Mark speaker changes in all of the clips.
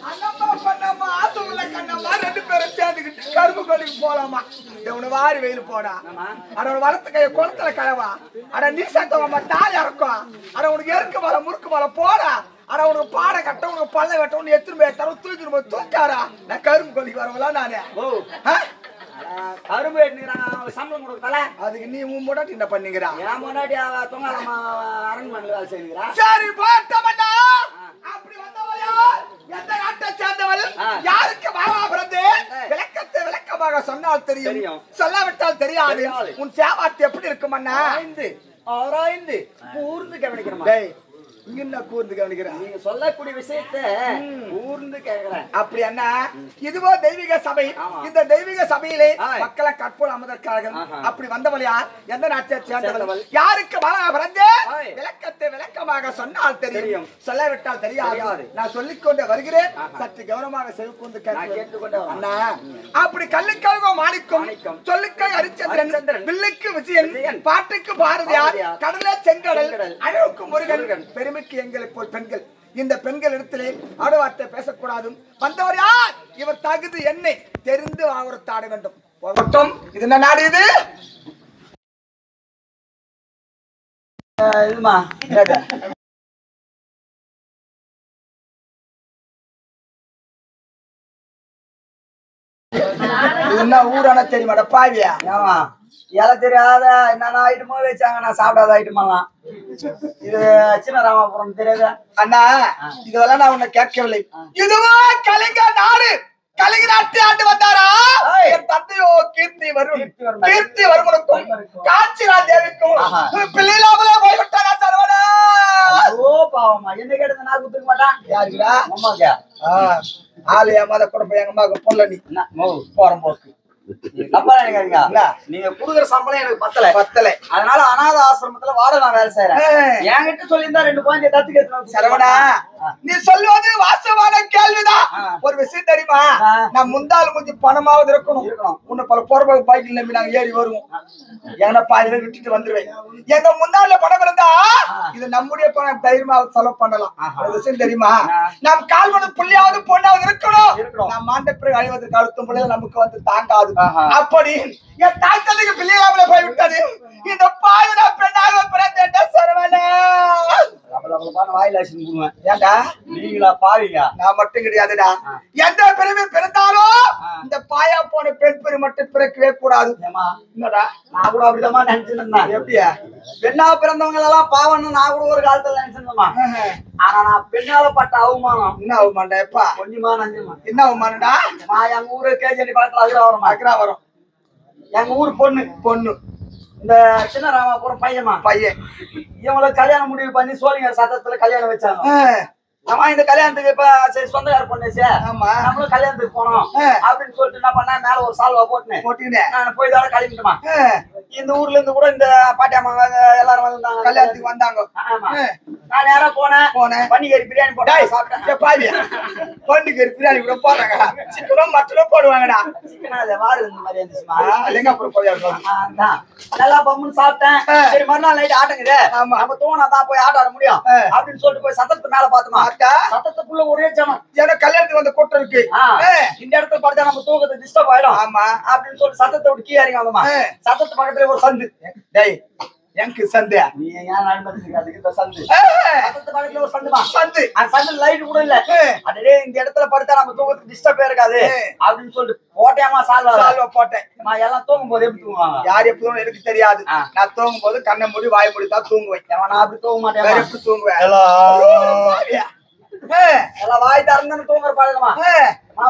Speaker 1: அண்ணம்மா பண்ணம்மா ஆசை உள்ள கண்ணம்மா 2 பேரும் சேர்ந்துக்கிட்டு கரும்பு கொடிக்கு போலாமா? இவனு வாரி வெயில் போடா. அட வளர்த்த கைய குளத்துல கழவா. அட நீ சத்தவம்மா தாய் இறக்கும். அட உனக்கு எருக்கு மலை முறுக்கு மலை போடா. அட உனக்கு பாட கட்ட உனக்கு பல்ல வெட்ட உனக்கு எத்தனை பேர் தர தூக்கிட்டு போய் தூக்காரா. நான் கரும்பு கொடிக்கு வரவங்களா நானே.
Speaker 2: கரும்பு எடுக்கிறாங்க சம்பளம் கொடுக்கல. அதுக்கு நீ உன் முன்னாடி என்ன பண்ணிக்கிறா? என் முன்னாடி தொங்காலமா அரண்மனையில் வேலை செய்கிறா.
Speaker 1: சரி போட்டமண்டா. அப்படி வந்தவளையா எந்த நாட்டை சேர்ந்தவள் யாருக்கு மாமா பிறந்து விளக்கத்தை விளக்கமாக சொன்னால் தெரியும், சொல்லாவிட்டால் தெரியாது. உன் சேவாத்து எப்படி இருக்கும் அண்ணா?
Speaker 2: ஆராய்ந்து கூர்ந்து கவனிக்கிறோம்.
Speaker 1: இங்க கூர்ந்து கவனிக்கிறேன்.
Speaker 2: நீங்க சொல்லக்கூடிய விஷயத்த கூர்ந்து கேட்கிறேன்.
Speaker 1: அப்படி அண்ணா இதுவோ தெய்வீக சபை. இந்த தெய்வீக சபையிலே மக்களை கற்போல் அமர்ந்திருக்கிறார்கள். அப்படி வந்தவள் யார்? எந்த நாட்டை சேர்ந்தவள்? யாருக்கு மாமா பிறந்து விளக்கத்தை விளக்கமாக சொன்னால் தெரியும், சொல்லாவிட்டால் தெரியாது. நான் சொல்லிக்கொண்டே வருகிறேன். சற்று கவனமாக செவிக்கொண்டு கேட்டுக்கொண்டே அண்ணா. அப்படி கல்லுக்கழுவோ மாணிக்கம், சொல்லுக்கை ஹரிச்சந்திரன், வில்லுக்கு விஜயன், பாட்டுக்கு பாரதியார், கடலே செங்கடல், அழகுக்கு முருகன், பெருமைக்கு எங்களை போல் பெண்கள். இந்த பெண்கள் இடத்திலே ஆடுவார்த்தை பேசக்கூடாது. வந்தவர் யார்? இவர் தகுதி என்னை தெரிந்து ஆவரத்தாட வேண்டும். இது என்ன நாடு? இது
Speaker 2: இதுமா
Speaker 1: என்ன ஊரான தெரியுமாட பாவியா?
Speaker 2: ஏமா எல்லாம் தெரியாத என்னென்ன ஐட்டமோ வச்சாங்க, நான் சாப்பிடாத ஐட்டமெல்லாம். இது சின்ன ராமாபுரம் தெரியாத
Speaker 1: அண்ணா? இதெல்லாம் நான் உன்னை கேட்கவில்லை. இதுவா கலிங்க நாடு. கலிங்க நாட்டை ஆண்டு வந்தாரா என் தந்தையோ கீர்த்தி வருமனுக்கும் காட்சிரா தேவிக்கும் பிள்ளையிலாமலே போய்விட்டாரா சரவணா?
Speaker 2: ஓ பாவமா என்ன கேட்டது நான் குத்துக்க மாட்டான்.
Speaker 1: யாருக்குடா?
Speaker 2: அம்மாக்கா
Speaker 1: ஆலயா மத கூட போய் எங்க அம்மாவுக்கு பொண்ணு நீ போறோம் போக்கு.
Speaker 2: நீங்க குடுக்குற சம்பளம் எனக்கு பத்தல. அதனால அநாத ஆசிரமத்துல வாட நான் வேலை செய்யறேன். என்கிட்ட சொல்லியிருந்தா 2 குழந்தைய தத்துக்கு
Speaker 1: சரவணா, நீ சொல்லுவது வாசமான கேள்விதான். ஒரு விஷயம் தெரியுமா? நான் முந்தாள் மூஞ்சி பணமாவது இருக்கணும். உன்னை பல போற பைக்கில் நம்பி நாங்க ஏறி வருவோம். ஏன்னா பாதியில விட்டுட்டு வந்துருவேன். எங்க முந்தாள்ல பணம் இருந்தா இது நம்முடைய பணம் தைரியமா செலவு பண்ணலாம். ஒரு விஷயம் தெரியுமா? நாம் கால்மணி புள்ளியாவது பொண்ணாவது இருக்கணும். நாம் மாண்ட பிறகு அழிவதற்கு அழுத்தும் பிள்ளைகள் நமக்கு வந்து தாங்காது. அப்படி என் தாய்த்ததுக்கு பிள்ளைகளாமலே போய்விட்டது. இந்த பாயுடா பெண்ணாக பிறந்த சரவணா
Speaker 2: வாயில
Speaker 1: ஏண்டா
Speaker 2: நீங்களா பாருங்க.
Speaker 1: நான் மட்டும் கிடையாதுடா. எந்த பெருமை பிறந்தாலும் இந்த பாயா போன பெண் பெரு மட்டும் பிறக்கவே கூடாது.
Speaker 2: என்னடா நான் கூட அப்படிதான் நினைச்சிருந்தேன்.
Speaker 1: எப்படியா?
Speaker 2: பெண்ணா பிறந்தவங்க எல்லாம் பாவம்னு நான் கூட ஒரு காலத்துல நினைச்சிருந்தேமா. ஆனா நான் பெண்ணால பட்ட அவமானம்.
Speaker 1: என்ன அவமானடா? எப்பா
Speaker 2: கொஞ்சமா நஞ்சமா
Speaker 1: என்ன அவமானடா?
Speaker 2: நான் எங்க ஊரு கேஜி பக்கத்துல
Speaker 1: வரும்.
Speaker 2: எங்க ஊர் பொண்ணு இந்த சின்ன ராமாபுரம் பையன் இவங்களுக்கு கல்யாணம் முடிவு பண்ணி சோழிங்க சத்தத்துல கல்யாணம் வச்சாங்க. ஆமா இந்த கல்யாணத்துக்கு இப்ப சரி சொந்தக்கார பொண்ணு நம்மளும் கல்யாணத்துக்கு போனோம் அப்படின்னு சொல்லிட்டு என்ன பண்ண மேல ஒரு சால்வா போட்டுனேன். நான் போய் இதோட கிளம்பிட்டுமா. இந்த ஊர்ல இருந்து கூட இந்த பாட்டியம்மா எல்லாரும் வந்தாங்க,
Speaker 1: கல்யாணத்துக்கு வந்தாங்க.
Speaker 2: நான் நேரா போனேன் பன்னிக்கறி பிரியாணி போட்டேன் சாப்பிட்டேன்.
Speaker 1: பன்னிக்கறி பிரியாணி கூட போடுறாங்க. சிக்கனும் மட்டனும் போடுவாங்கடா.
Speaker 2: சிக்கன் வாடு இந்த மாதிரி இருந்துச்சுமா.
Speaker 1: நல்லா
Speaker 2: பம்முன்னு சாப்பிட்டேன். சரி மறுநாள் நைட்டு ஆட்டங்குது. நம்ம தூங்கினா தான் போய் ஆட்ட ஆட முடியும் அப்படின்னு சொல்லிட்டு போய் சத்தத்து மேல பாத்துமா. சத்தத்துக்குள்ள ஒரே ஜனம்.
Speaker 1: ஏன்னா கல்யாணத்துக்கு வந்த கூட்டம் இருக்கு.
Speaker 2: இந்த இடத்துல படுத்தா நம்ம தூக்கத்தை டிஸ்டர்ப் ஆயிடும்.
Speaker 1: ஆமா
Speaker 2: அப்படின்னு சொல்லிட்டு சத்தத்தை விட்டு கீழே இறங்காதமா. சத்தத்து பக்கத்துல ஒரு சந்து.
Speaker 1: டேய் எனக்கு சந்து
Speaker 2: நீ ஏன் அதுக்கு சந்து சத்தத்து பக்கத்துல ஒரு சந்துமா. அந்த சந்து லைட் கூட இல்ல. அடே இந்த இடத்துல படுத்தா நம்ம தூக்கத்துக்கு டிஸ்டர்ப் இருக்காது அப்படின்னு சொல்லிட்டு போட்டேமா சால்வா போட்டேன். நான் எல்லாம் தூங்கும் போது எப்படி தூங்குவாங்க?
Speaker 1: யார் எப்பவும் எனக்கு தெரியாது. நான் தூங்கும் போது கண்ணை மூடி வாய் மூடி தான் தூங்குவேன்.
Speaker 2: நான் அப்படி தூங்க மாட்டேன்.
Speaker 1: எப்படி தூங்குவேன்?
Speaker 2: எல்லாம் வாய் திறந்துன்னு தூங்குற பழக்கமா.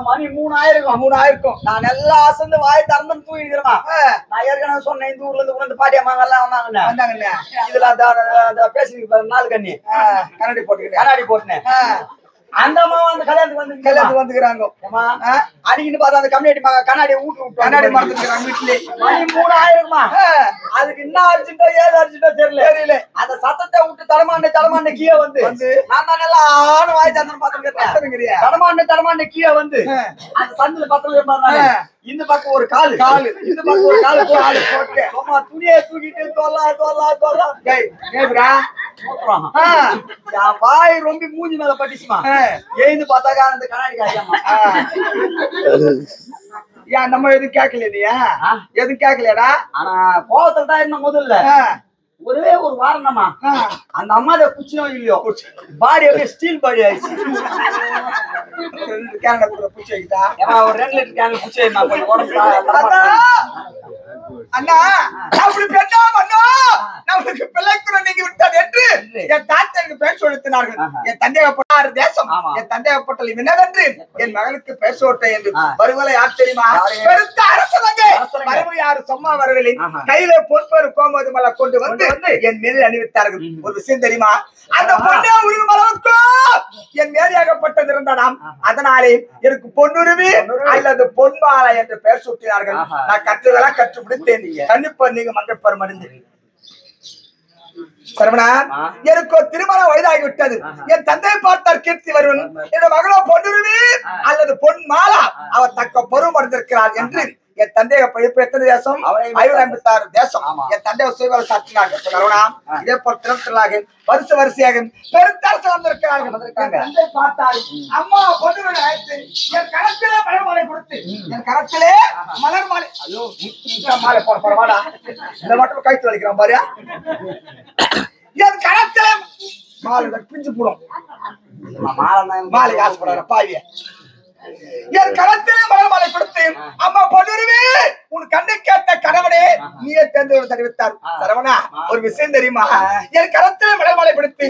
Speaker 2: மணி 3 ஆயிருக்கும். நான் எல்லாம் அசந்து வாய் திறந்துன்னு தூங்கிக்கிறேமா. நான் ஏற்கனவே சொன்னேன் இந்த ஊர்ல இருந்து கூட பாட்டியம்மாங்க எல்லாம் வந்தாங்கன்னு. இதுல பேசி 4 கண்ணி கண்ணாடி போட்டுனேன். அந்த அம்மா அந்த கல்யாணத்துக்கு வந்துக்கிறாங்க. அன்னைக்கு பார்த்தா அந்த கம்யூனிட்டி கண்ணாடி கண்ணாடி மறந்துருக்காங்க வீட்டுல. மணி 3 ஆயிருக்குமா. அதுக்கு என்ன அர்ஜென்ட்டோ ஏது அர்ஜென்ட்டோ தெரியல. அந்த சத்தத்தை விட்டு தடமாண்ட கீழே வந்து நான் தான் எல்லாம் ஆணு வாய் தந்தன் பாத்துருக்கேன். தடமாண்ட கீழே வந்து அந்த சந்தில பத்திரம் இந்த பக்கம் ஒரு காலு இந்த பக்கம் ஒரு காலு போட்டு துணியை தூக்கிட்டு வாய் ரொம்ப மூஞ்சி மேல பட்டுச்சுமா எழுந்து பார்த்தாக்கா அந்த கண்ணாடி காய்ச்சாமா
Speaker 1: ஏன் நம்ம எதுவும் கேட்கல இல்லையா எதுவும் கேட்கலையாடா
Speaker 2: ஆனா கோவத்துல தான் என்ன முதல்ல ஒரே ஒரு வாரணமா அந்த அம்மா குச்சினோ இல்லையோ பாடி அப்படியே ஸ்டீல் பாடி ஆயிடுச்சு
Speaker 1: பூச்சி வைக்கிட்டா
Speaker 2: ஒரு 2 லிட்டர் கேன் குச்சி நான் கொஞ்சம் உடம்பு
Speaker 1: அண்ணா அப்படி பெண்ணா பண்ணா நமக்கு பிள்ளைக்குறம் நீங்க விட்டது என்று என் தாத்தனுக்கு பேச கொடுத்தினார்கள் என் தந்தையப்பட்ட தேசம் என் தந்தையப்பட்டல் என்னவென்று என் மகளுக்கு பேச விட்ட என்று வருவலை யார் தெரியுமா பெருத்த அரசவங்க மறுபடி யாரு சும்மா வரவில்லை கையில பொறுப்பேறு கோமது மலை கொண்டு வந்து என் மேலே அணிவித்தார்கள் ஒரு விஷயம் தெரியுமா அந்த பொண்ணே உருகும் அளவுக்கு என் மேலியாகப்பட்டது இருந்ததாம் அதனாலே எனக்கு பொன்னுருவி அல்லது பொன்மாலை என்று பெயர் சூட்டினார்கள் நான் கற்றுதெல்லாம் கற்றுப்பிடித்தேன் கண்டிப்பா நீங்க மங்கப்பெரும் அடைந்து சரவணா எனக்கு திருமணம் வயதாகிவிட்டது என் தந்தையை பார்த்தார் கீர்த்தி வருவன் என் மகளோ பொன்னுருவி அல்லது பொன் மாலா அவர் தக்க பருவம் அடைந்திருக்கிறார் என்று என் தந்தைய எத்தனை தேசம் 556 தேசம் என் தந்தைய சுயவரை சாற்றினார்கள் சரவணா இதே போல் திறத்தலாக வரிசையாக பெருத்தரசு வந்திருக்கிறார்கள் தந்தை பார்த்தாரு அம்மா பொன்னுருவி அழைத்து என் கரத்திலே மலர் மாலை கொடுத்து என் கரத்திலே மலர் மாலை ஐயோ மாலை போட பரவாடா இந்த மட்டும் கைத்து வலிக்கிறான் பாரு என் கரத்திலே மாலை பிஞ்சு போடும் மாலை ஆசைப்படுற பாவிய என் கரத்திலே மலர் மாலை கொடுத்து அம்மா பொன்னுருவி உன் கண்ணை கேட்ட கணவனே நீயே தேர்ந்து தெரிவித்தார் சரவணா ஒரு விஷயம் தெரியுமா என் கரத்திலே மலர் மாலை பிடித்து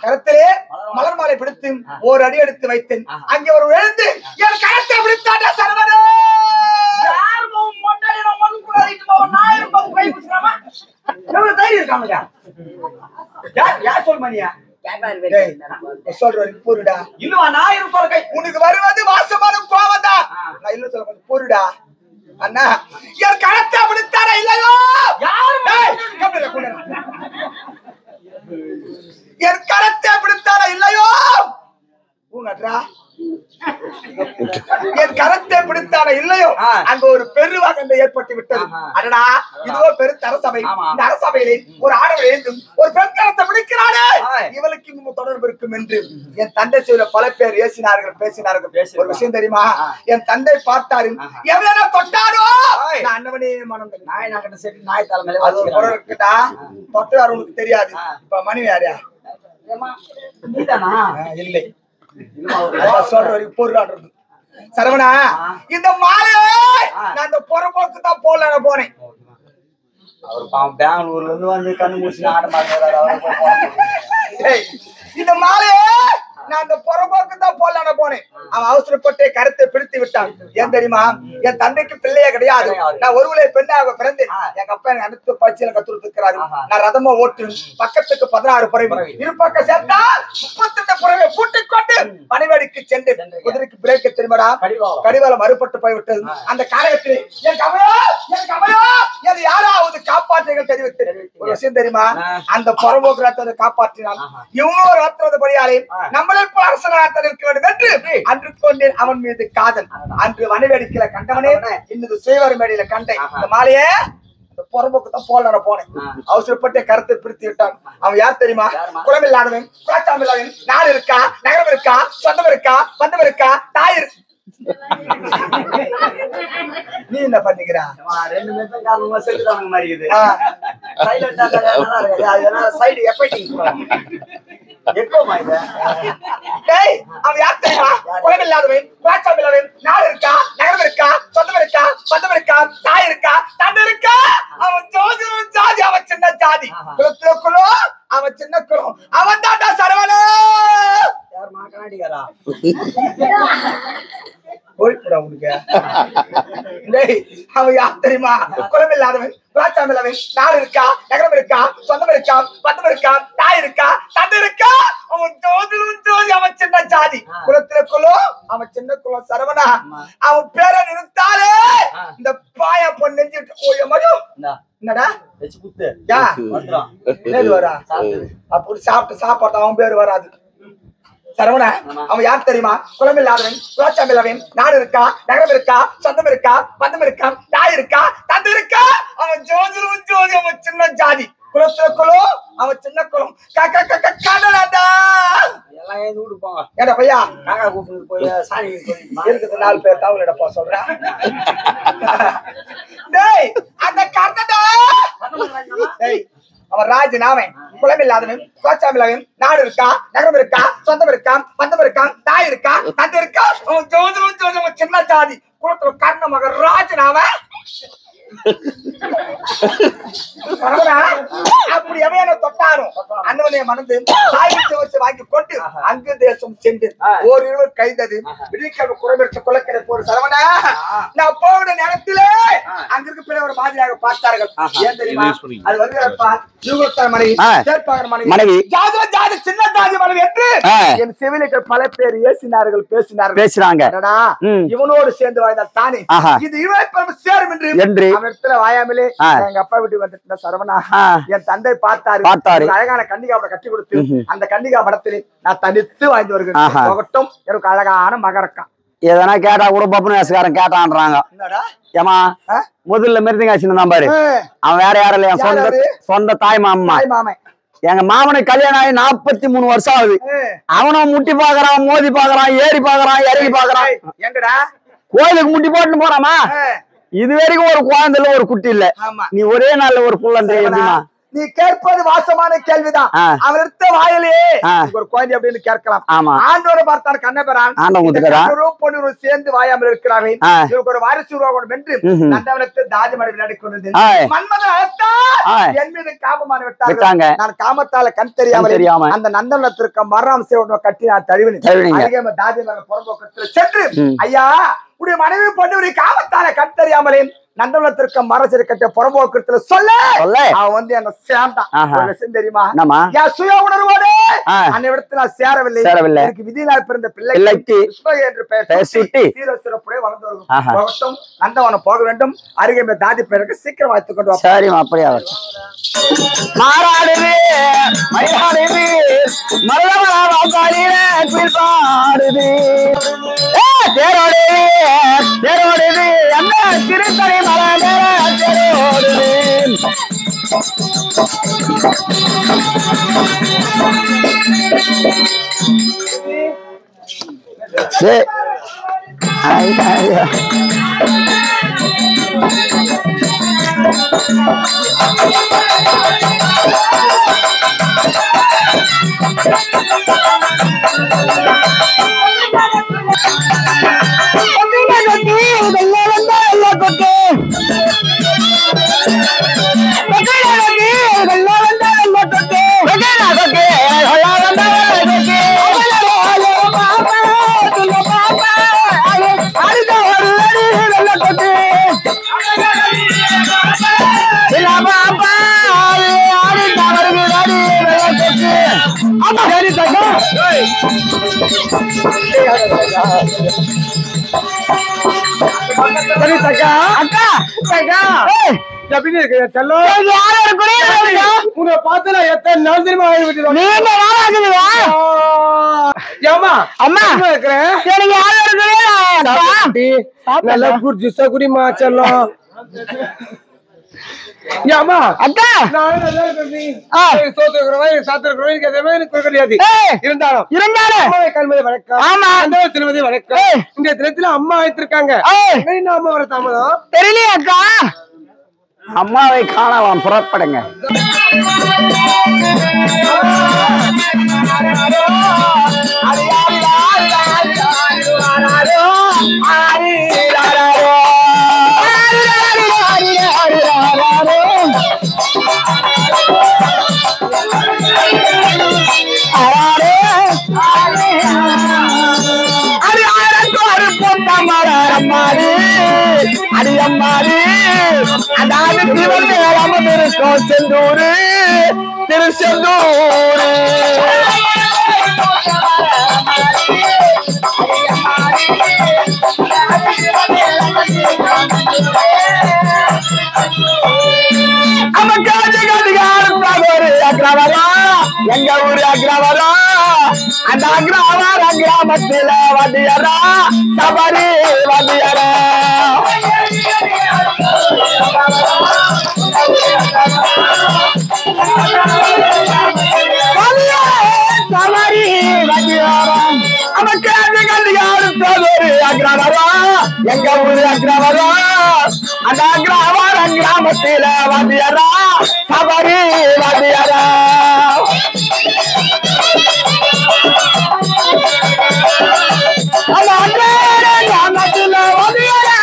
Speaker 1: கரத்திலே மலர் மாலை பிடித்து ஒரு அடி எடுத்து வைத்தேன் அங்கே ஒரு எழுந்து என் கரத்தை பிடித்தாட்ட சரவணா உனக்கு வருவது வாசமான கோவம் தான் நான் இல்ல சொல்ல பொருடா அண்ணா என் கரத்தை பிடித்தார இல்லையோ என் கரத்தை பிடித்தார இல்லையோ ஊங்கட்ரா என் கரத்தை பிடித்தான இல்லையோ அங்க ஒரு பெருவாக ஏற்பட்டு விட்டது அடடா இதுவோ பெரும் அரசபை இந்த அரசபையிலே ஒரு ஆடவர் எழுந்தும் ஒரு பெண் கரத்தை பிடிக்கிறானே இவளுக்கு இன்னும் தொடர்பு இருக்கும் என்று என் தந்தை செய்த பல பேர் பேசினார்கள் ஒரு விஷயம் தெரியுமா என் தந்தை பார்த்தாரு எவ்வளவு தொட்டாரோ நான் அண்ணவனே மனம் நாய் நாக்கிட்ட செட்டு நாய் தலைமையில அது ஒரு குரல் இருக்குடா தொட்டாரு உனக்கு தெரியாது இப்ப மனைவி யாரையா இல்லை சரவணா இந்த மாலையை நான் இந்த புறம்போக்கு தான் போனேன்
Speaker 2: அவர் பெங்களூர்ல இருந்து வந்து கண்ணு முடிச்சு ஆட மாட்டேன்
Speaker 1: இந்த மாலையை நான் இந்த புறம்போக்கு தான் போனேன் அவன் அவசரப்பட்டு கருத்தை பிடித்து விட்டான் ஏன் தெரியுமா என் தந்தைக்கு பிள்ளையே கிடையாது நான் ஒருவளை பெண்ணாக பிறந்தேன் எங்க அப்பா எனக்கு அனைத்து பயிற்சியில கத்துருக்கிறாரு நான் ரதமா ஓட்டு பக்கத்துக்கு 16 புறவை இருபக்கம் சேர்த்தா 32 புறவை பூட்டிக் கொண்டு பணிவடிக்கு சென்று குதிரைக்கு பிரேக்க திரும்படா கடிவாளம் மறுபட்டு போய்விட்டது அந்த காலகட்டத்தில் என் கமலோ எது யாராவது காப்பாற்றுகள் தெரிவித்து ஒரு விஷயம் தெரியுமா அந்த புறம்போக்கு ரத்தத்தை காப்பாற்றினான் இவனோ ரத்தது படியாலே நம்மளே அரசனாக இருக்க வேண்டும் என்று அன்று கொண்டேன் அவன் மீது காதல் அன்று வனவேடிக்கையில கண்டவனே இன்னது சேவர் மேடையில கண்டேன் இந்த மாலையே புறம்போக்கு தான் போனேன் அவசரப்பட்டு கருத்தை பிடித்து விட்டான் அவன் யார் தெரியுமா குளமில்லாதவன் குளச்சாமில்லாதவன் நாடு இருக்கா நகரம் இருக்கா சொந்தம் இருக்கா பந்தம் இருக்கா தாய் இருக்கு நீ என்ன பண்ணிக்கிறா
Speaker 2: 2 நிமிஷம் காரணமா செல்லுதாங்க மாதிரி இது சைலண்டா அதனால சைடு எஃபெக்டிங் எப்போமா இது
Speaker 1: டேய் அவன் யார் தெரியுமா குளமில்லாதவன் குளச்சாமில்லாதவன் நாடு இருக்கா நகரம் இருக்கா சொந்தம் இருக்கா பந்தம் இருக்கா தாய் இருக்கா தந்தை இருக்கா அவன் ஜாதி அவன் சின்ன ஜாதி குலத்துக்குள்ளோ அவன் சின்ன குலம் அவன் தாண்டா சரவணா
Speaker 2: யார் மாக்கனாடிகாரா
Speaker 1: போய்டா உனக்கு டேய் அவன் யார் தெரியுமா குலமில்லாதவன் குலச்சாமில்லாதவன் நாடு இருக்கா நகரம் இருக்கா சொந்தம் இருக்கா பந்தம் இருக்கா தாய் இருக்கா தந்தை இருக்கா அவன் ஜோதி அவன் சின்ன ஜாதி குலத்திற்குள்ளோ அவன் சின்ன குலம் சரவணா அவன் பேரை நிறுத்தாலே இந்த பாய பொண்ணு நெஞ்சு மது என்னடா
Speaker 2: வெச்சு குத்து
Speaker 1: யா வந்துரும் வரா அப்படி சாப்பிட்டு சாப்பாடு அவன் பேர் வராது சரவணா அவன் யார் தெரியுமா குலமில்லாதவன் குலச்சாமில்லாதவன் நாடு இருக்கா நகரம் இருக்கா சொந்தம் இருக்கா பந்தம் இருக்கா தாய் இருக்கா தந்தை இருக்கா அவன் ஜோதி அவன் சின்ன ஜாதி குளத்துல குளம் அவன் சின்ன குளம் கடலாடா
Speaker 2: எல்லாம் ஏன் வீட்டு போங்க
Speaker 1: ஏடா பையா
Speaker 2: காக்கா கூப்பிட்டு போய் சாணி
Speaker 1: இருக்குது 4 பேர் தவளை எடுப்பா சொல்றேன் டேய் அந்த கடடா டேய் அவன் ராஜனாவன் குலமில்லாதவன் கோச்சாமில்லாதவன் நாடு இருக்கா நகரம் இருக்கா சொந்தம் இருக்கா பந்தம் இருக்கா தாய் இருக்கா தந்தை இருக்கா சின்ன ஜாதி குளத்துல கர்ண மகன் ராஜனாவன் அப்படி எவையான தொட்டாரும் அண்ணவனைய மணந்து சாகித்ய வச்சு வாங்கி கொண்டு அங்கு தேசம் சென்று ஒரு இருவர் கைதது விழிக்கிழமை குறைபெற்ற குலக்கரை போற சரவணா நான் போகிற நேரத்திலே அங்கிருக்கு பிற ஒரு மாதிரியாக பார்த்தார்கள் ஏன் தெரியுமா அது வருகிறப்பா மனைவி சேர்ப்பாகர் மனைவி ஜாதி சின்ன ஜாதி மனைவி என்று என் செவிலிகள் பல பேர் ஏசினார்கள் பேசினாங்க இவனோடு சேர்ந்து வாழ்ந்தால் தானே இது இருவர் சேரும் என்று இடத்துல வாயாமலே எங்க அப்பா வீட்டுக்கு வந்துட்டு சரவணா என் தந்தை பார்த்தாரு அழகான கன்னிகா கட்டி கொடுத்து அந்த கன்னிகா படத்திலே நான் தனித்து வாங்கி வருகிறேன் எனக்கு அழகான மகரக்கா
Speaker 3: எதனா கேட்டா கூட பப்புனு வேசக்காரன் கேட்டான்றாங்க ஏமா முதல்ல மிருதங்காட்சி தான் பாரு அவன் வேற யாரும் இல்லையா சொந்த தாய் மாமன் எங்க மாமனுக்கு கல்யாணம் ஆகி 43 வருஷம் ஆகுது அவனும் முட்டி பாக்குறான் மோதி பாக்குறான் ஏறி பாக்குறான் இறங்கி பாக்குறான்
Speaker 1: எங்கடா
Speaker 3: கோயிலுக்கு முட்டி போட்டுன்னு போறாமா இது வரைக்கும் ஒரு குழந்தைல ஒரு குட்டி இல்ல நீ ஒரே நாள்ல ஒரு புள்ளன்ற எப்படிமா
Speaker 1: நீ கேட்பது வாசமான கேள்விதான் அவர் எடுத்த வாயிலே ஒரு குழந்தை அப்படின்னு கேட்கலாம் ஆண்டோட பார்த்தாரு கண்ணபெறான் பொண்ணு சேர்ந்து வாயாமல் இருக்கிறார்கள் இவருக்கு ஒரு வாரிசு உருவாகணும் என்று நந்தவனத்தில் தாஜமடை விளையாடி கொண்டது மன்மதன் அழைத்தார் என் மீது காமமான விட்டாங்க நான் காமத்தால கண் தெரியாமல் அந்த நந்தவனத்திற்கு மரம் சேவனை கட்டி நான் தழுவினேன் தாஜமடை புறம்போக்கத்தில் சென்று ஐயா உடைய மனைவி பொண்ணு காமத்தால கண் தெரியாமலே நந்தவனத்திற்கு மரசரி கட்டிய புறம்போக்கத்துல சொல்ல அவன் வந்து என்ன சேர்ந்தான் தெரியுமா என் சுய உணர்வோடு அந்த இடத்துல நான் சேரவில்லை எனக்கு விதியினால் பிறந்த பிள்ளைக்கு என்று பெயர் சுட்டி சீரசிறப்புடைய வளர்ந்து வரும் நந்தவனம் போக வேண்டும் அருகே தாதி பெயருக்கு சீக்கிரம் வாய்த்து கொண்டு
Speaker 3: சரிமா அப்படியே மாறாடுது மயிலாடுது மருதமாடுது தேரோடுது அந்த திருத்தணி மலை தேரோடுது அம்மாவை காணலாம் புறப்படுங்க அடியம்மாடி அதாவது திருவள்ளூர் செந்தூர் திருச்செந்தூர் எங்க ஊரு அக்ரவரா அந்த அக்ரவார கிராமத்தில வண்டியரா சபரி வண்டியரா எங்க ஊரு அக்ரவரம் அந்த அக்ரவரம் கிராமத்தில வாத்தியாரா சபரி வாத்தியாரா அந்த கிராமத்தில வாத்தியாரா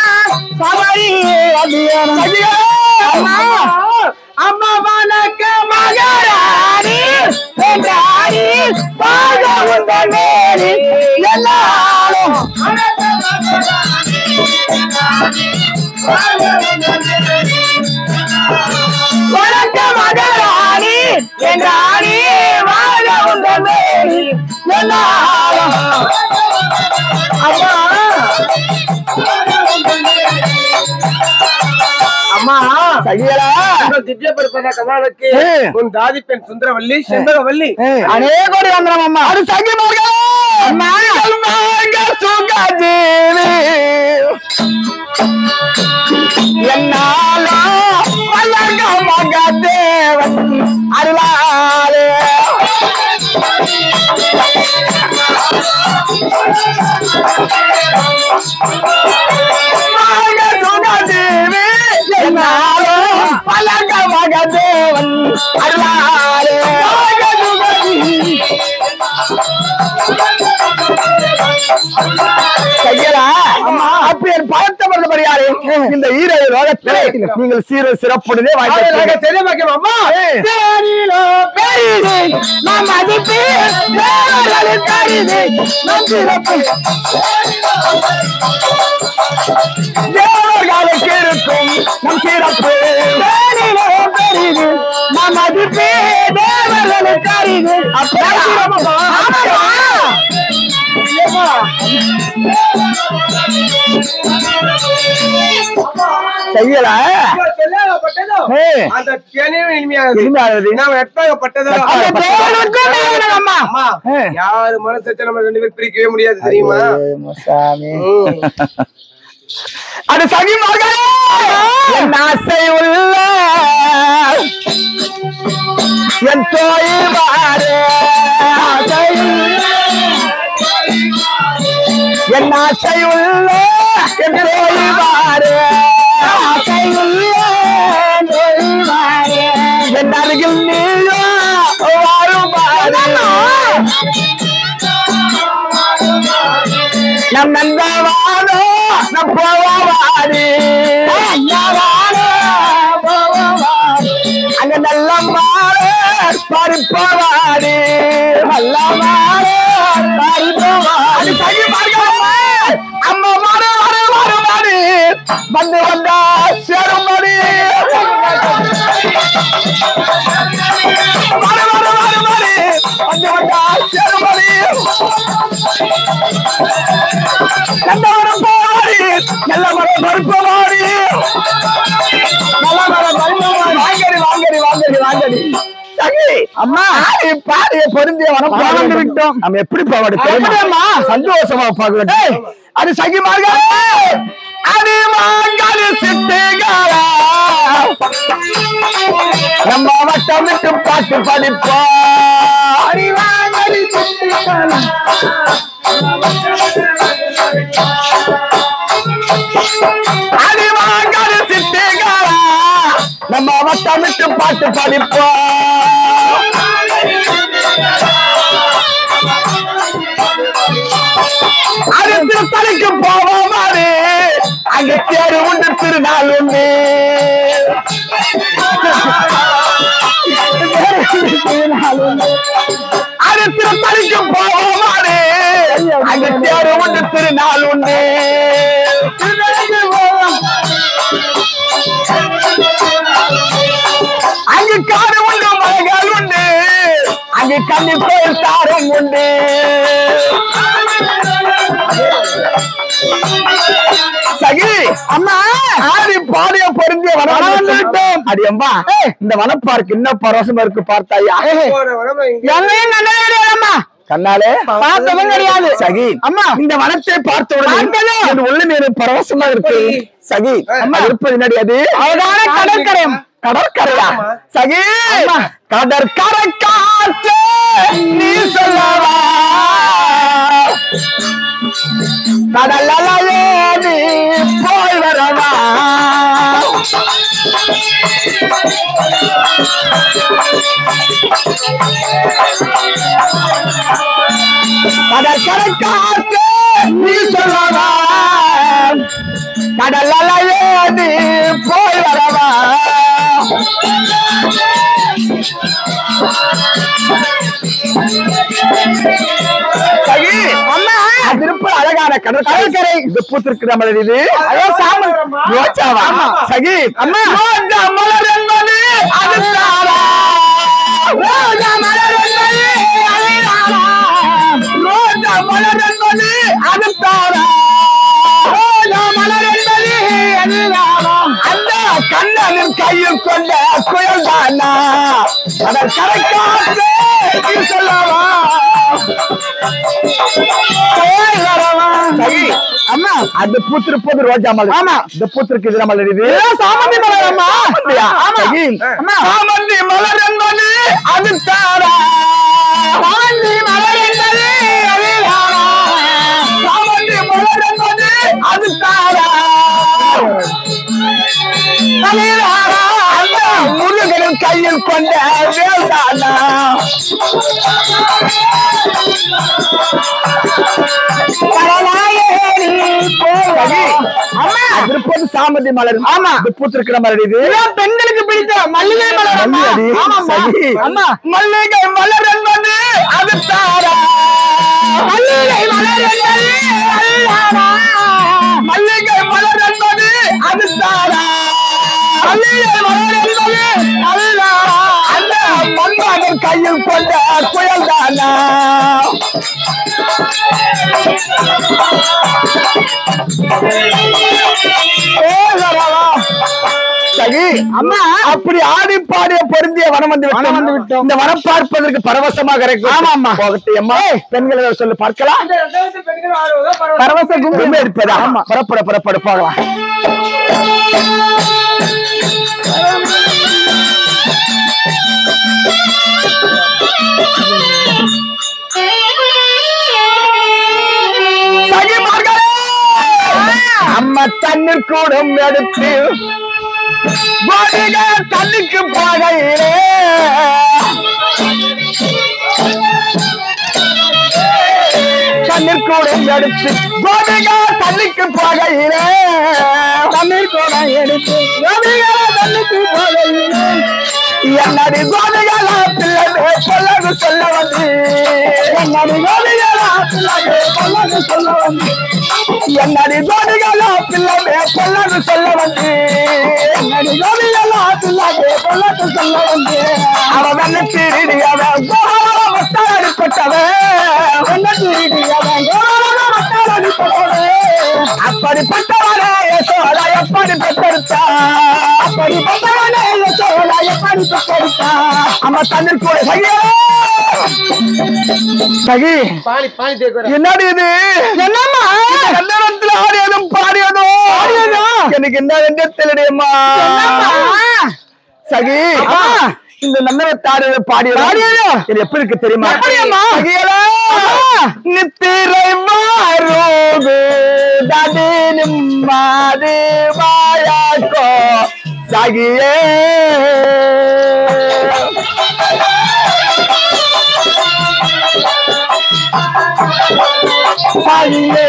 Speaker 3: சபரி வாத்தியாரா அம்மா வணக்க மகாராணி எல்லாரும் வணக்க மகாராணி என்றாணி வாழ எல்லாரும் அம்மா சகியலா
Speaker 4: திவ்யப்படுப்பத கமலுக்கு உன் தாதி பெண் சுந்தரவல்லி செண்பகவல்லி
Speaker 3: அநேக கோடி வந்தனம் அம்மா அது சகி அம்மா சுகஜீவி என்னாலோ வளர்க மகதேவன் அருளாலே சுகஜீவி என்னாலோ வளர்க மகதேவன் அருளாலே இந்த ஈரோ லோகத்திலே நீங்கள் சீர சிறப்புடனே இருக்கும் நம் சிறப்பு நம் மதிப்பே தேவர்களுக்கு அறிவு செய்யல
Speaker 4: அந்த தேனையும் இனிமையானது நாம் எட்டாகப்பட்டது யாரு மனசு நம்ம 2 பேரும் பிரிக்கவே முடியாது தெரியுமா
Speaker 3: அது சகி மகளே என் ஆசை உள்ள என் தோய்வாரே என் ஆசை உள்ள என் தோய்வாரே என் அருகில் நீயோ வாழுமாறு நம் நந்தவானோ நம் போவாடி அங்க நல்ல மாறு பறிப்பவாடி நல்ல மாறு பறிப்பவாடி அம்மா மாறு வரு வருமாடி வந்து வந்தா சேரும்படி வரு வரு வருமாடி வந்து வந்தா சேரும்படி நல்லவரம் போவாடி நல்ல மரம் மறுப்பவாடி நல்ல மரம் வாங்கடி வாங்கடி வாங்கடி வாங்கடி சகி அம்மா பாடிய பொருந்திய வரம் வாழ்ந்து விட்டோம் நம்ம எப்படி பாவாடி தெரியுமா சந்தோஷமா பார்க்க அது சகி மார்க அது மாங்காடு சிட்டுகாரா நம்ம வட்டம் விட்டு பாட்டு படிப்போம் அறிவாங்காடு சிட்டுகாரா நம்ம வட்டம் விட்டு பாட்டு படிப்போம் அது திருத்தலைக்கு போவோமாறு அங்க தேரு உண்டு திருநாள் உண்டு அது திருத்தலைக்கு போவோமாறு அங்க தேரு உண்டு திருநாள் உண்டு அங்கு காடு உண்டு மலைகள் உண்டு அங்கு கண்ணி கோயில் தாரம் உண்டு சகி அம்மா ஆடி பாடிய பொருந்திய வரவிட்டோம் அடி அம்மா இந்த வனப்பார்க்கு இன்னும் பரவசமா இருக்கு பார்த்தாயா அம்மா கண்ணாலே பார்த்தவன் கிடையாது சகி அம்மா இந்த வனத்தை பார்த்த உடனே உள்ளே பரவசமா இருக்கு சகி அம்மா இருப்பது நடியாது அழகான கடற்கரை கடற்கரையா சகி கடற்கரை காற்று நீ சொல்லவா கடலையே நீ போய் வரவா கடற்கரை காற்று நீ சொல்லவா கடலையே நீ போய் வரவா திருப்பூர் அழகான கடற்கரை இந்த பூத்திருக்கு நம்ம இது சகி அம்மா மலர் என்பது அது தாரா ரோஜா மலர் என்பது ரோஜா மலர் என்பது அது தாரா ரோஜா மலர் என்பது அந்த கண்ணனின் கையில் கொண்ட குயல் தானா கடற்கரை காற்று சொல்லவா அம்மா அது பூத்திருப்பது ரோஜா மலர் ஆமா இந்த பூத்திருக்கு இது மலர் இது சாமந்தி மலர் அம்மா சாமந்தி மலர் என்பது அது தாரா சாமந்தி மலர் என்பது சாமந்தி மலர் என்பது அது தாரா அந்த முருகனின் கையில் கொண்ட வேல்தானா சாமந்தி மலர் ஆமா பூத்திருக்கிற மலர் இது பெண்களுக்கு பிடித்த மல்லிகை மலர் மல்லிகை மலர் என்பது அது தாரா மல்லிகை மலர் என்பது மல்லிகை மலர் என்பது அது தாரா மல்லிகை மலர் என்பது அந்த மன்மகன் கையில் கொண்ட புயல் தானா அம்மா அப்படி ஆடி பாடிய பொருந்திய வனம் வந்து விட்டோம் இந்த வனம் பார்ப்பதற்கு பரவசமாக இருக்கு ஆமா அம்மா போகட்டும் அம்மா பெண்களை சொல்லி பார்க்கலாம் பரவச கும்பமே இருப்பதா ஆமா புறப்பட போகலாம் அம்மா தண்ணீர் கூடம் எடுத்து தண்ணிக்கு போகையிலே தண்ணீர் கூடம் எடுத்து கோபிகா தண்ணிக்கு போகையிலே தண்ணீர் கூடம் எடுத்து கோபிகா தண்ணிக்கு போகையிலே என்னடி கோபிகளா பிள்ளை சொல்லது சொல்ல வந்து என்னடி கோபிகளா பிள்ளை சொல்லது சொல்ல வந்து என்னடி கோபிகளா பிள்ளை சொல்லது சொல்ல வந்து என்னடி கோபிகளா பிள்ளை சொல்லது சொல்ல வந்து அவன் என்ன திருடி அவன் மத்தால் அடிப்பட்டவன் என்ன திருடி அவன் மத்தால் அடிப்பட்டவன் அப்படிப்பட்டவனே யசோதா எப்படி பெற்றெடுத்தா அப்படிப்பட்டவனே யசோதா எப்படி பெற்றெடுத்தா அம்மா தண்ணீர் கூட சகி என்னடி இது என்னம்மா கன்னடத்துல ஆடியதும் பாடியதும் எனக்கு என்ன தெரியலையம்மா சகி இந்த நன்னவத்தாடு பாடியது இது எப்படி இருக்கு தெரியுமா நித்திரை மாறுது தடி நிம்மாது வாயாக்கோ சகியே சகியே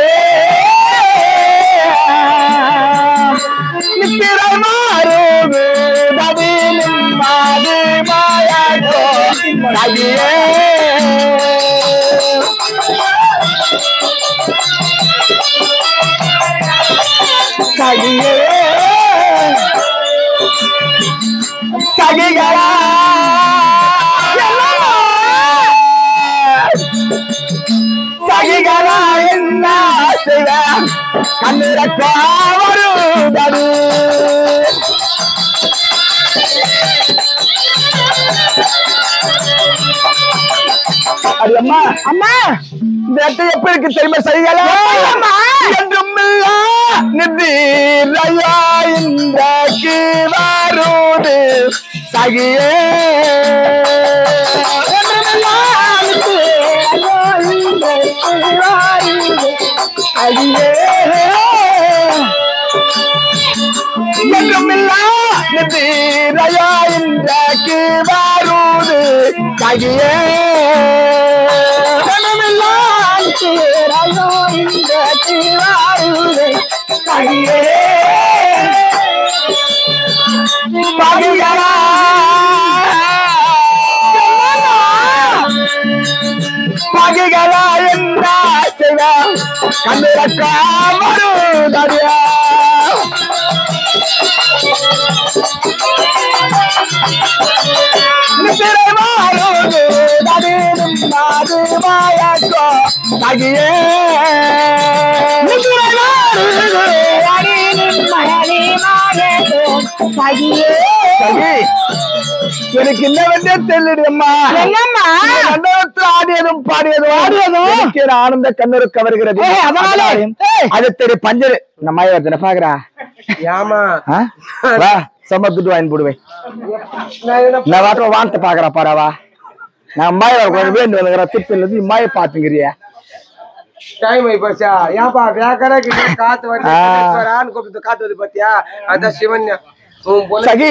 Speaker 3: நித்திரை மாறுது தடி நிம்மாது வாயாக்கோ சகியே சகியே சகிகளா சகிகளா என்ன செய்வ கண்ணிரக்கா வருதரு அம்மா அம்மா இந்த இடத்துல எப்படி இருக்கு தெரியுமா சகிகளா என்றும் நிதிரையா இந்த கீவாரூது சகியே சகியே என்றுமில்லா நிதிரயா இன்றைக்கு வருது சகியே என்றுமில்லா நிதிரயா இன்றைக்கு வருது சகியே பகிரா பகிரா என்ற சிவ கண்ணிறக்கா வருதடியா நித்திரைமாறுது தடிரும் நாது மாயக்கோ சகியே நித்திரைமாறுது தடிரும் மயனி மாயக்கோ சகியே சகி எனக்கு என்னவென்றே தெரியலம்மா என்னம்மா ஆடியதும் பாடியதும் ஆனந்த கண்ணருக்கு வருகிறது அது தெரிய பஞ்சரு இந்த மயவர்த்தனை பாக்குறா
Speaker 4: ஏமா
Speaker 3: வா சம்பத்துட்டு வாங்கி போடுவேன் நான் வாட்டர் வான்ட்டு பாக்குறா பாராவா நான் மயவர் வேண்டு வந்துக்கிற திருப்பில் மய பாத்துங்கிறிய
Speaker 4: டைம் ஆயிப்போச்சா ஏன்பா வேக்கரா காத்து வந்து கூப்பிட்டு காத்து வந்து பாத்தியா அதான் சிவன்
Speaker 3: சகி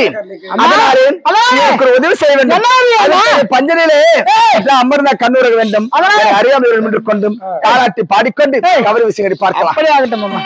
Speaker 3: உதவி செய்ய வேண்டும் பஞ்சனிலே அமர்ந்த கண்ணூர வேண்டும் அறியாமல் என்று கொண்டும் தாளாட்டி பாடிக்கொண்டு கவரி விஷயங்களை பார்க்கலாம் அப்படியே ஆகட்டும் மாமா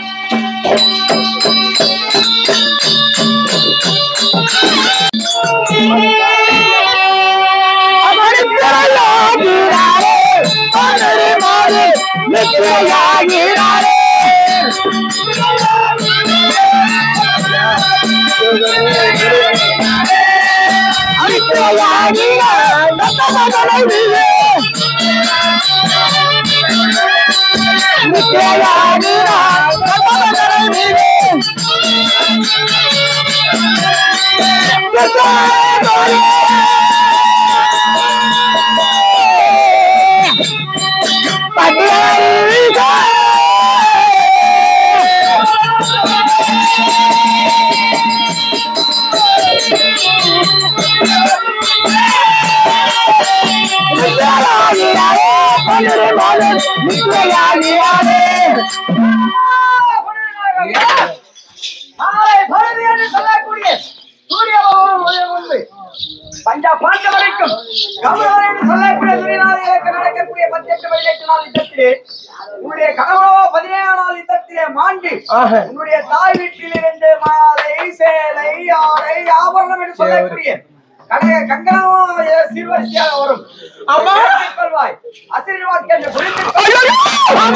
Speaker 2: பஞ்சா பாண்ட வரைக்கும் சொல்லக்கூடிய நடக்கக்கூடிய 18 நாள் யுத்தத்திலே உன்னுடைய கணவனோ 17 நாள் யுத்தத்திலே மாண்டு உன்னுடைய தாய் வீட்டில் இருந்து மாலை சேலை ஆடை ஆபரணம் என்று சொல்லக்கூடிய கங்கணமும் சீர்வரிசையாக வரும் கொள்வாய் ஆசீர்வாதம் என்று குறித்து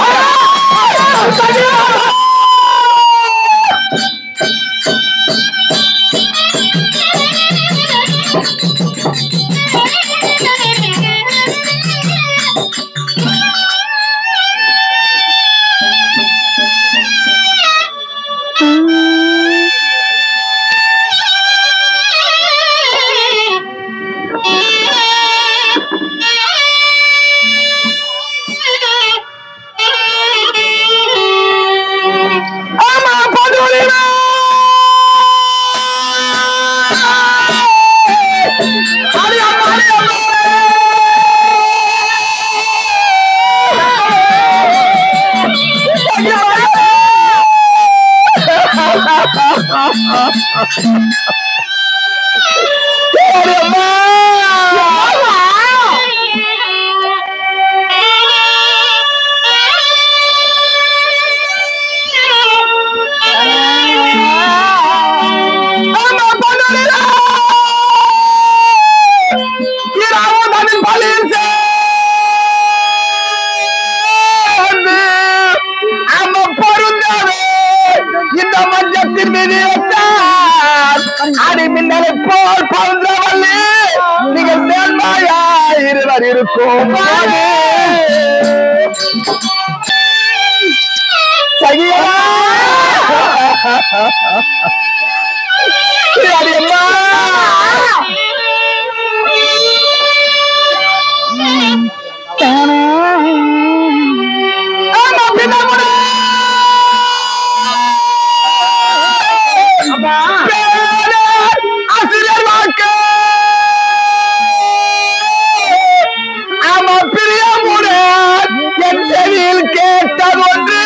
Speaker 3: என் செவியில் கேட்டதொன்று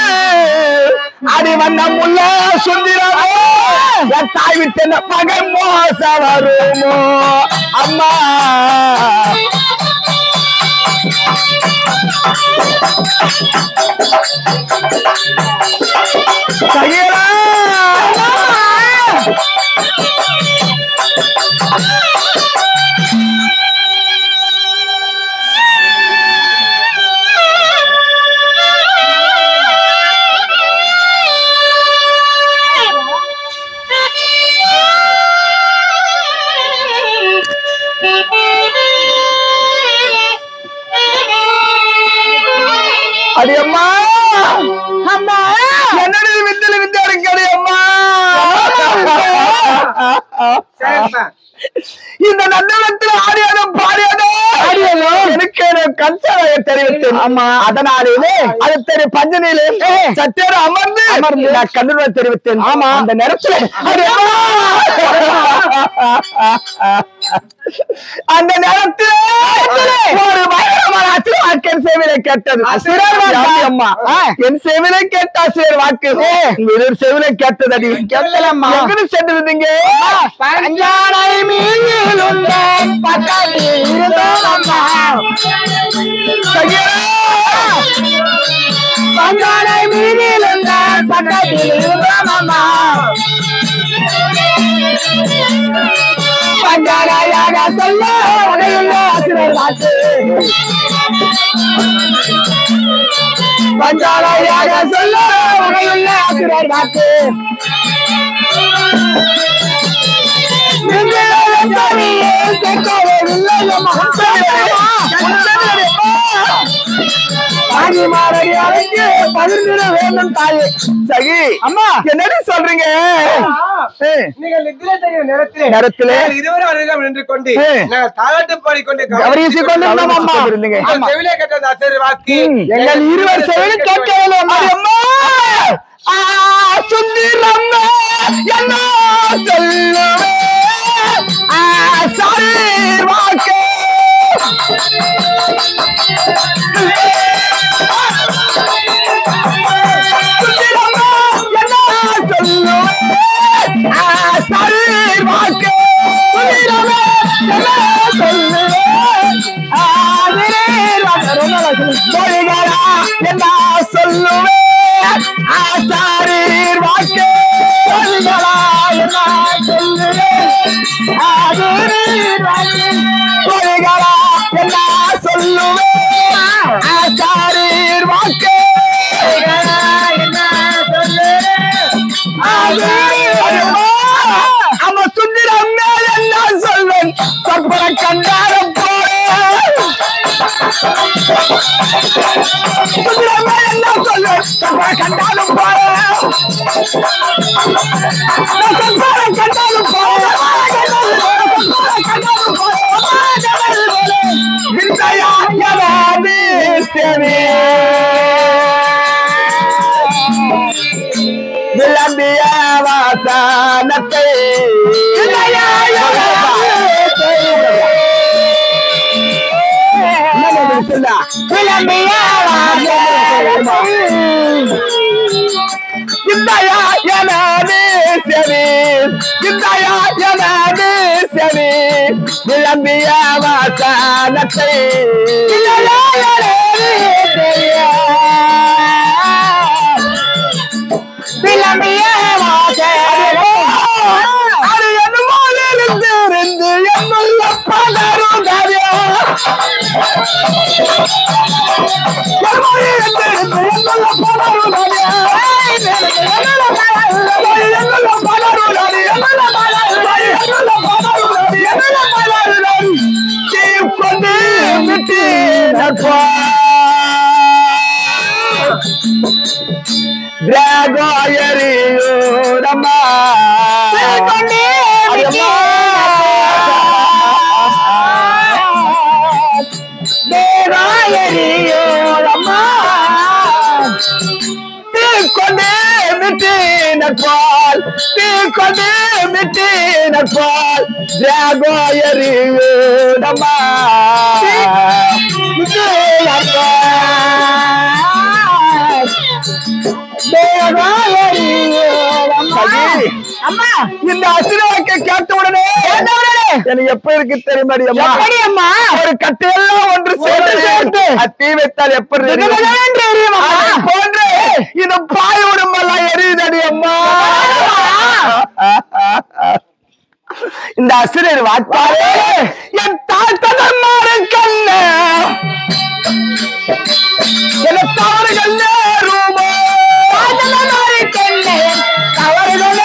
Speaker 3: அடி வண்ணம் உள்ள சுந்திரமோ என் தாய் விட்டு என்ன பகை மோச வருமோ அம்மா சகிலா அடி அம்மா அம்மா என்னடி விந்தல விந்தா இருக்கடி அம்மா இந்த நந்தனத்தில் ஆடியாலும் பாடியாலும் எனக்கு கன்சாய தெரிவித்தேன் அம்மா அதனாலே அது தெரிய பஞ்சனிலே சற்றேற அமர்ந்து நான் கண்ணுரை தெரிவித்தேன் ஆமா அந்த நேரத்தில் அந்த நேரத்தில் ஒரு பயங்கரமான அசுர வாக்கு என் சேவையில கேட்டது அம்மா என் சேவையில கேட்ட அசுர வாக்கு உங்க சேவையில கேட்டது அடி கேட்கலாமா எங்க சென்றிருந்தீங்க பங்காளை மீதில் இருந்த பக்கத்தில் இருந்தோம்மா பங்காளையாக சொல்ல உடையுள்ள அசுரர் வாக்கு பங்காளையாக சொல்ல உடையுள்ள அசுரர் வாக்கு வேண்டும் தாயே சகி அம்மா என்னடி சொல்றீங்க
Speaker 4: நீங்கள் நித்திரை செய்கிற
Speaker 3: நேரத்திலே
Speaker 4: இதுவரை வருடம் நின்று கொண்டு நாங்கள் தாளாட்டு பாடிக்கொண்டு செவிலே கேட்ட அசரி வாக்கு
Speaker 3: எங்கள் இருவர் செவிலே கேட்கவில்லை அம்மா சுந்தரம் என்ன சொல்லுவே சாரி வாக்கு என்ன சொல்லுவே ஆசாரீர் வாக்கு என்ன சொல்லுவே என்ன சொல்லுவே ஆசாரீர் வாக்கு என்ன சொல்லுவே அவ சுந்தரம் என்ன சொல்வேன் சொற்பன கண்டாரம் போற சுந்தரம் என்ன சொல்வேன் சொற்பன கண்டாலும் போற கண்டாலும் போற விளம்பிய வாசனத்தை விளம்பிய இந்தயா எனது செவி இந்தயா எனது செவி விளம்பிய வாசனத்தை விளம்பிய அது என்னமோலிருந்து என்னுள்ள பதறுதவிய கொண்டு விட்டு Dragoyariyorama Dragoyariyorama Tikone mitinapal Tikone mitinapal Dragoyariyorama Mitinapal Dragoyariyorama அம்மா
Speaker 1: இந்த அசுரவாக்கை கேட்ட உடனே எனக்கு எப்ப இருக்கு தெரியுமாடி அம்மா ஒரு கட்டையெல்லாம் ஒன்று சேர்த்து தீ வைத்தால் எப்படி போன்று இது பாய் உடம்பெல்லாம் எரியுதடி அம்மா இந்த அசுரர் வாக்காலே என் தாத்தனம்மாறு கண்ண என தவறுகள் நேருமோ தவறுகள்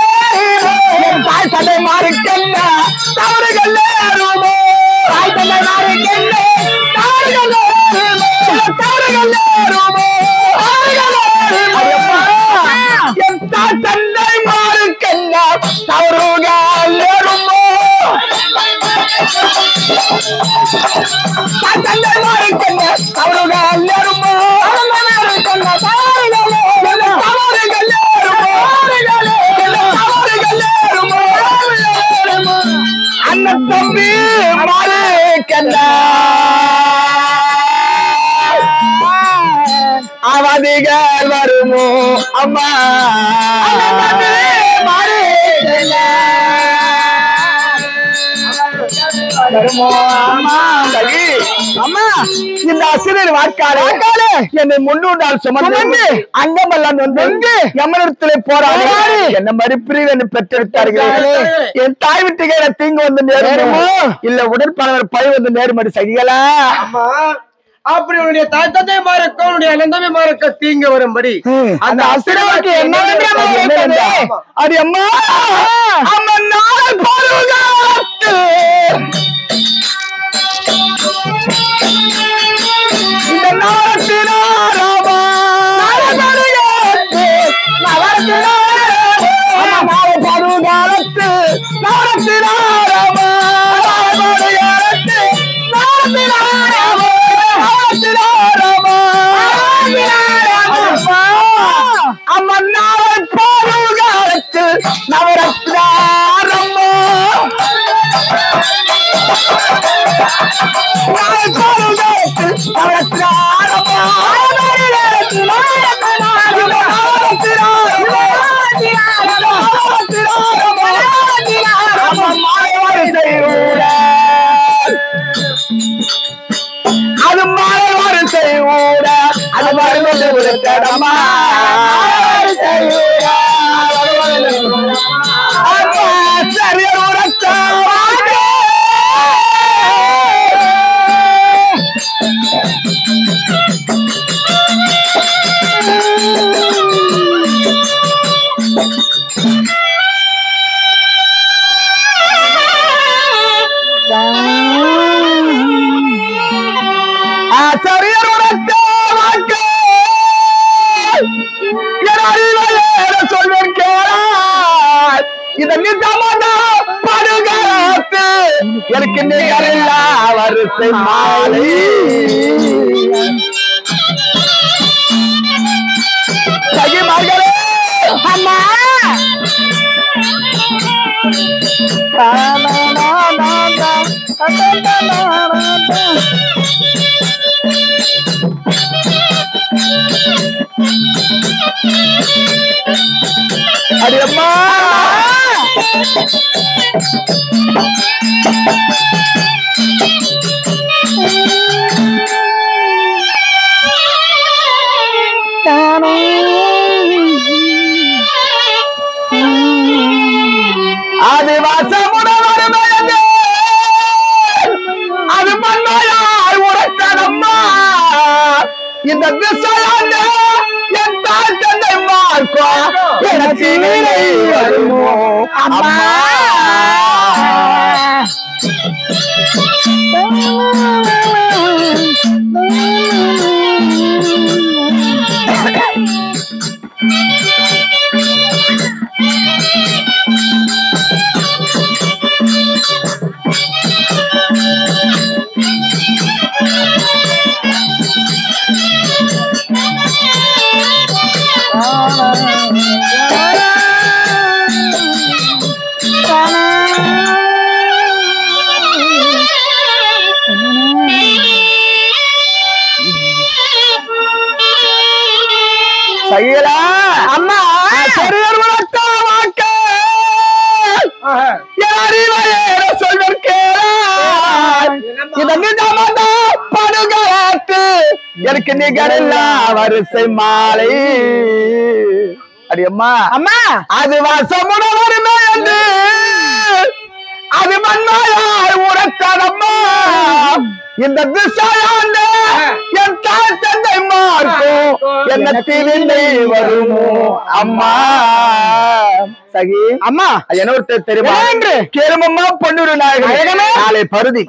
Speaker 1: என் தாய் தந்தை மாறு கண்ண தவறுகள் நேருமோ தாய் தந்தை மாறு கண்ண தவறுகள் நேருமோ என் தாய் தந்தை மாறு கண்ண தவறுகள் நேருமோ தந்தை மாறு கண்ண தவறுகள் நேருமோ அண்ணன் தம்பி மாறு கண்ண அவதிகள் வருமோ அம்மா மாறு அம்மா இந்த அசுரர் வாக்காளே என்னை முன்னூண்டால் சுமந்து அங்கமெல்லாம் வந்து யமனிடத்திலே போராடி என்ன மறுபிரிவு என்று பெற்றெடுத்தார்கள் என் தாய் வீட்டுக்கு தீங்கு வந்து நேருமோ இல்ல உடற்பணவர் பழி வந்து நேருமடி சகிகளா
Speaker 4: அப்படி உன்னுடைய தாய் தந்தை மாறுக்க உன்னுடைய அனந்தமே மாறுக்க தீங்கு வரும்படி
Speaker 1: அந்த அசுரனுக்கு என்ன அது அம்மா அம்மா நாள் பாருகாத்து இந்த நாளத்தினாராமா பாருகாலத்து நாளத்தினாராமா அம்மன்னாவன் பாருகாலத்து நவரத்னாரம்மோ பாருகாலத்து நவரத்னாரம்மோ அது மாலை வரிசை ஊட அது வருவது உடுக்கடமா சரிய உரத்த சரியர் உரத்த வாக்கு சொல்வேன் கேளார் இத நிஜமான படுகாத்து எனக்கு நிகரில்லா வரிசை மாலை சகி மகளே அம்மா அடியம்மா அது வாசமுடன் அது மண்ணையார் உரைத்தனம்மா இந்த திசையாண்ட என் தாய் தந்தை மார்க்கோ எனக்கு நிலை வருமோ அம்மா சகிகளா அம்மா பெரியவர் வளர்த்த வாக்கு
Speaker 3: இந்த நிஜமதா படுகாத்து எனக்கு நிகரெல்லாம் வரிசை மாலை அடியம்மா அம்மா அது வாசமுட வருமே என்று அது மண்ணாயாய் உரத்தடம்மா இந்த திசையாண்ட என் தாய் தந்தை மார்க்கும் என்ன திரிந்தை வருமோ அம்மா சகி அம்மா என்ன ஒருத்தர் தெரியுமா கேளுமம்மா பொன்னூரு நாயகன் நாளை பருதி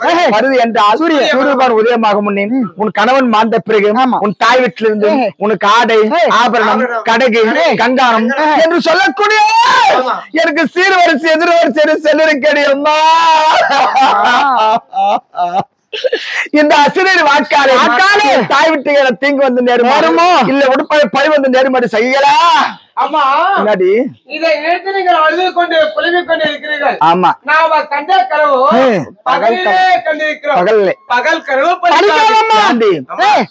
Speaker 3: என்றால் சூரியன் உதயமாகும் முன்னே உன் கணவன் மாந்த பிறகு உன் தாய் வீட்டிலிருந்து உனக்கு ஆடை ஆபரணம் கடகு கங்காரம் என்று சொல்லக்கூடிய எனக்கு சீர்வரிசை எதிர்வரிசை செல்லிருக்கடி அம்மா இந்த அசுரர் வாக்காளே தாய் விட்டு தீங்கு வந்து நேருமோ இல்ல உடுப்பை பழி வந்து நேருமாறு செய்யலா
Speaker 4: அம்மா
Speaker 3: என்னடி
Speaker 4: இதை நினைத்து நீங்கள் அழுது கொண்டு புலம்பிக் கொண்டு இருக்கிறீர்கள்.
Speaker 3: ஆமா
Speaker 4: நாம கண்ட கனவு பகலிலே கண்டிருக்கிறோம். பகல் கனவு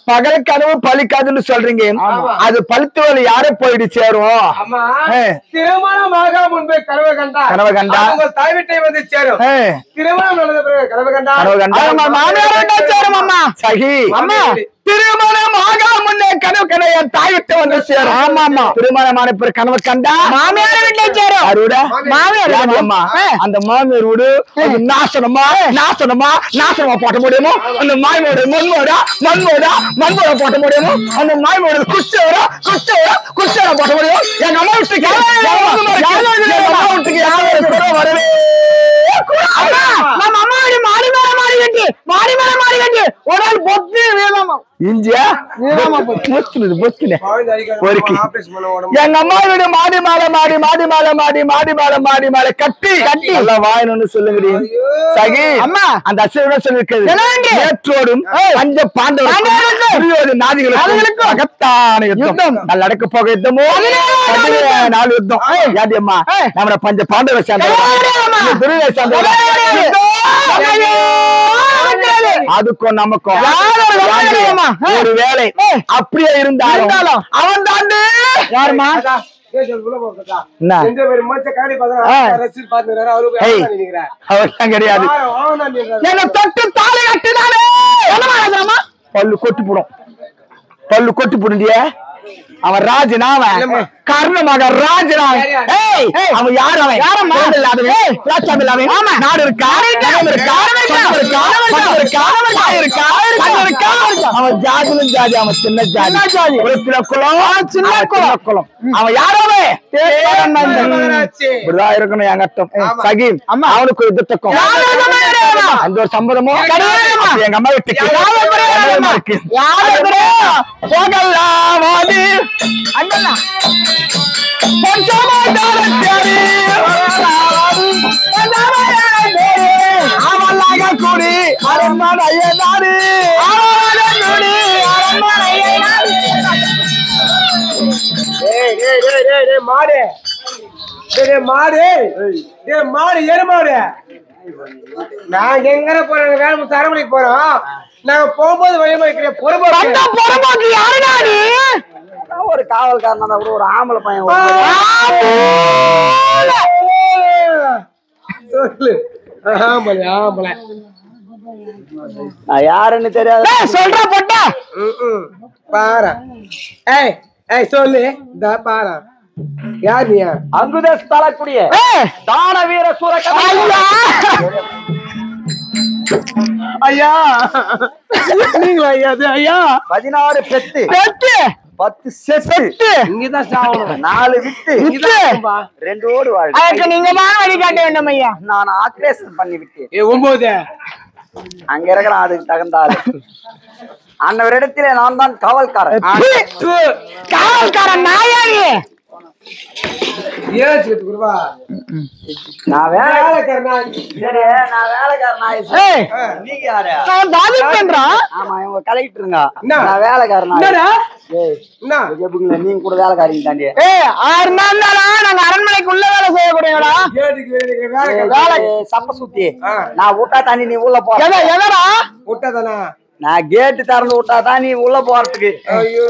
Speaker 3: பகல் கனவு பலிக்காதுன்னு சொல்றீங்க. அது பழுத்துவல் யார போயிடு சேரும்.
Speaker 4: ஆமா திருமணமாக முன்பே கனவு கண்டா உங்க தாய் வீட்டை வந்து சேரும். திருமணம் நடந்த பிறகு கனவு கண்டா
Speaker 3: மாமியார் சேரும். அம்மா சகி அம்மா திருமணம் ஆகா முன்னே கனவு கண்ட என் தாய் விட்டு வந்து சேரும். ஆமா ஆமா திருமணமான பிறகு கனவு கண்டா மாமியார் வீட்டை சேரும். அருட மாமியார் அம்மா அந்த மாமியார் வீடு நாசனமா நாசனமா நாசனமா போட்ட முடியுமோ அந்த மாமியோட மண்மோட போட்ட முடியுமோ அந்த மாமியோட குச்சோட போட்ட முடியும். எங்க அம்மா வீட்டுக்கு வரவே நம்ம அம்மாவுடைய மாடி மேல மாடி கட்டி ஒரு நாள் பொத்து வேணாமா இஞ்சியா எங்க அம்மாவுடைய மாடி மேல கட்டி எல்லாம் வாயணும்னு சொல்லுங்க சகி அம்மா அந்த அசுரன் சொல்லிருக்கிறது நேற்றோடும் பஞ்ச பாண்டவர்களுக்கும் நாதிகளுக்கும் அகத்தான யுத்தம் நல்ல அடக்க போக யுத்தமோ 4 யுத்தம் யாதி அம்மா நம்ம பஞ்ச பாண்டவரை சேர்ந்த துரியை சேர்ந்த அதுக்கும் நமக்கும் ஒரு வேலை அப்படியே இருந்தாலும் அவன் தாண்டு யாருமா கிடையாது என்ன தொட்டு தாலி கட்டினாலே பல்லு கொட்டு போடுண்டிய அவன் ராஜனாவன் கர்ணமாக ராஜனாவன் அவன் யார் அவன் நாடு இருக்கா அவன் ஜாதிலும் ஜாதி அவன் சின்ன ஜாதி சின்ன குளம் அவன் யாராவே இருக்கணும் என் கட்டம் சகி அவனுக்கு யுத்தத்துக்கும் அந்த ஒரு சம்பதமும் எங்க அம்மா வீட்டுக்கு போகலாமாது கூடி அரண்மனை ஐயனாரு
Speaker 4: மாடு எருமாடு நாங்க எங்க போறோம் வேலை அரண்மனைக்கு போறோம். நாங்க போகும்போது வழிமா இருக்கிற பொறுப்பாக்கு யாருடா நீ?
Speaker 2: ஒரு காவல்காரன் கூட ஒரு ஆம்பளை பையன்
Speaker 4: சொல்லு. ஆம்பளை
Speaker 2: யாருன்னு தெரியாது
Speaker 3: சொல்ற போட்டா
Speaker 4: பாரு. ஏய் சொல்லு இந்த பாரு யார் நீ?
Speaker 2: அங்குதேஷ் தலக்குடிய தான வீர சூரக
Speaker 3: ஐயா நீங்களா ஐயா
Speaker 2: 16 பெத்து 10 செத்து
Speaker 4: இங்கதான் சாவணும்.
Speaker 2: 4 விட்டு 2 ஓடு வாழ்.
Speaker 3: அதுக்கு நீங்க தான் வழி காட்ட வேண்டும் ஐயா.
Speaker 2: நான் ஆக்ரேஷன் பண்ணி விட்டேன்.
Speaker 4: 9
Speaker 2: அங்க இருக்கிறான் அதுக்கு தகுந்த ஆளு. அன்னவரிடத்திலே நான் தான் காவல்காரன்.
Speaker 3: நாயாரி
Speaker 2: நான் வேலைக்காரன். நீங்க யாரு? ஆமா இவங்க கலெக்டருங்க. நான் வேலைக்காரன். நீங்க கூட வேலைக்காரங்க தாண்டி.
Speaker 3: நாங்க அரண்மனைக்குள்ள வேலை செய்யக்கூடியவடா.
Speaker 2: சம்ப சுத்தி நான் விட்டா தண்ணி நீ உள்ள போ.
Speaker 4: விட்டாதானா
Speaker 2: நான் கேட்டு திறந்து விட்டாதான் நீ உள்ள போறதுக்கு.
Speaker 4: ஐயோ